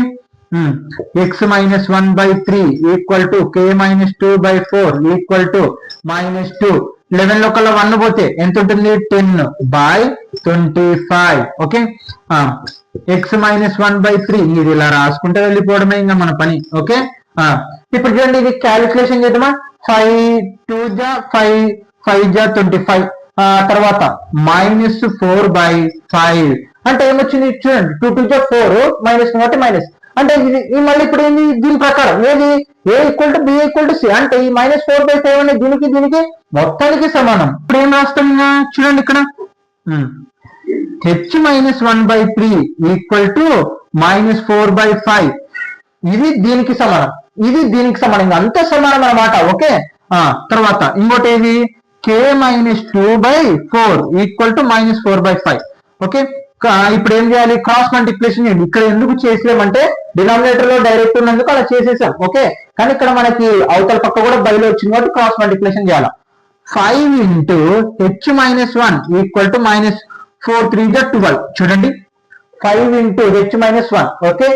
x - 1/3 equal to k - 2/4 equal to -2. 11 లో కల్లా 1 పోతే ఎంత ఉంటుంది 10 బై 25. ఓకే, x - 1/3 ఇది ఇలా రాసుకుంటే వెళ్ళిపోవడమే ఇంకా మన పని. ఓకే, ఇప్పుడు చూడండి ఇది క్యాలిక్యులేషన్ చేద్దామా. 5 2 జా 5 5 జా 25, తర్వాత -4/5 అంటే ఏమొచ్చింది చూడండి 2 2 జా 4 -1 కాబట్టి మైనస్ అంటే ఇది మళ్ళీ ఇప్పుడు ఏంది దీని ప్రకారం ఏది a = b = c అంటే ఈ -4/5 అనేది దీనికి మొత్తానికి సమానం. ఇప్పుడు ఏం రాస్తాం చూడండి ఇక్కడ h - 1/3 ఈక్వల్ టు -4/5 ఇది దీనికి సమానం, ఇది దీనికి సమానం, అంతా సమానం అన్నమాట. ఓకే, తర్వాత ఇంకోటి ఏది k - 2/4 ఈక్వల్ టు -4/5. ఓకే, ఇప్పుడు ఏం చేయాలి క్రాస్ మల్టిప్లికేషన్ చేయండి. ఇక్కడ ఎందుకు చేసామంటే డినామినేటర్ లో డైరెక్ట్ ఉన్నందుకు అలా చేసేసాం. ఓకే, కానీ ఇక్కడ మనకి అవతల పక్క కూడా బయలు వచ్చింది కాబట్టి క్రాస్ మల్టిప్లికేషన్ చేయాలి. 5 ఇంటూ h - 1 ఈక్వల్ టు -4 3 = 12. చూడండి 5 into h - 1 okay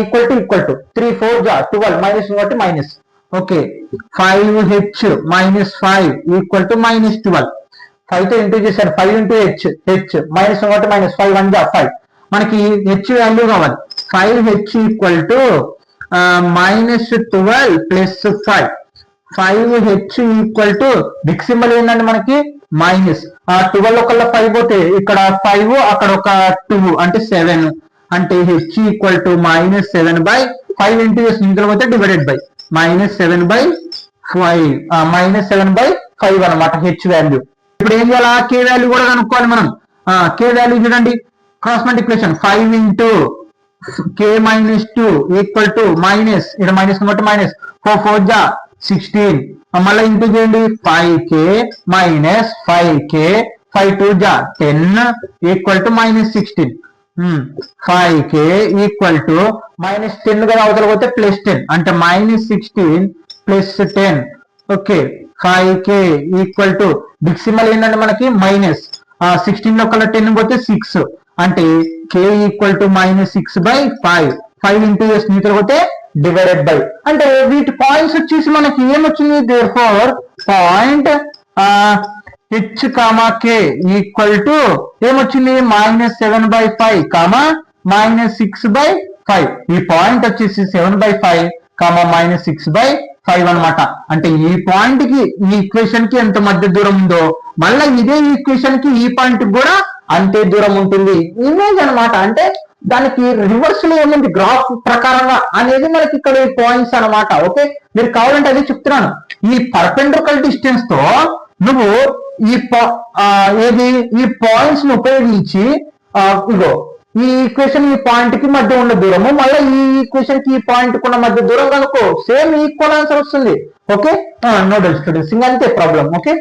equal to 3 4 = 12 -1 కాబట్టి minus. Okay, 5h - 5 equal to -12. 5 తో ఇంటూ చేశాను 5 ఇంటూ h -1 కాబట్టి -5 1 = 5. మనకి h వాల్యూ కావాలి. 5h equal to -12 plus 5. 5h equal to big symbol ఏంటంటే మనకి మైనస్ 12 ఒకళ్ళ 5 పోతే ఇక్కడ 5 అక్కడ ఒక 2 అంటే 7 అంటే h ఈక్వల్ టు -7/5 ఇంటూ ఇందులో పోతే డివైడెడ్ బై -7/5 అనమాట h వాల్యూ. ఇప్పుడు ఏం చేయాలి k వాల్యూ కూడా కనుక్కోవాలి మనం. k వాల్యూ చూడండి cross multiplication 5 into k - 2 equal to minus ఇక్కడ మైనస్ కాబట్టి -4 4 = 16 మళ్ళీ ఇంటూ చేయండి 5k - 5k 5 2 = 10 equal to -16. 5k equal to -10 కదా అవతల పోతే +10 అంటే -16 + 10. Okay, 5k equal to big symbol ఏంటంటే మనకి మైనస్ 16 లో కల్లా 10 పోతే 6 అంటే k ఈక్వల్ టు -6/5 5 ఇంటూ స్నేహితులు పోతే డివైడెడ్ బై అంటే వీటి పాయింట్స్ వచ్చేసి మనకి ఏమొచ్చింది therefore point h, k equal to ఏమొచ్చింది -7/5 -6/5. ఈ పాయింట్ వచ్చేసి 7/5 -6/5 అనమాట. అంటే ఈ పాయింట్ కి ఈ ఈక్వేషన్ కి ఎంత మధ్య దూరం ఉందో మళ్ళీ ఇదే ఈక్వేషన్ కి ఈ పాయింట్ కూడా అంతే దూరం ఉంటుంది. ఇమేజ్ అనమాట, అంటే దానికి రివర్స్ లో ఏముంది గ్రాఫ్ ప్రకారంగా అనేది మనకి ఇక్కడ ఈ పాయింట్స్ అనమాట. ఓకే, మీరు కావాలంటే అది చెప్తున్నాను. ఈ పర్పెండిక్యులర్ డిస్టెన్స్ తో నువ్వు ఏది ఈ పాయింట్స్ ని ఉపయోగించి ఇగో ఈ ఈక్వేషన్ ఈ పాయింట్ కి మధ్య ఉన్న దూరము మళ్ళీ ఈ ఈక్వేషన్ కి ఈ పాయింట్ కున్న మధ్య దూరం కనుకో సేమ్ ఈక్వల్ ఆన్సర్ వస్తుంది. ఓకే, నో డౌట్ స్టూడెంట్స్, ఇంకా అంతే ప్రాబ్లం. ఓకే.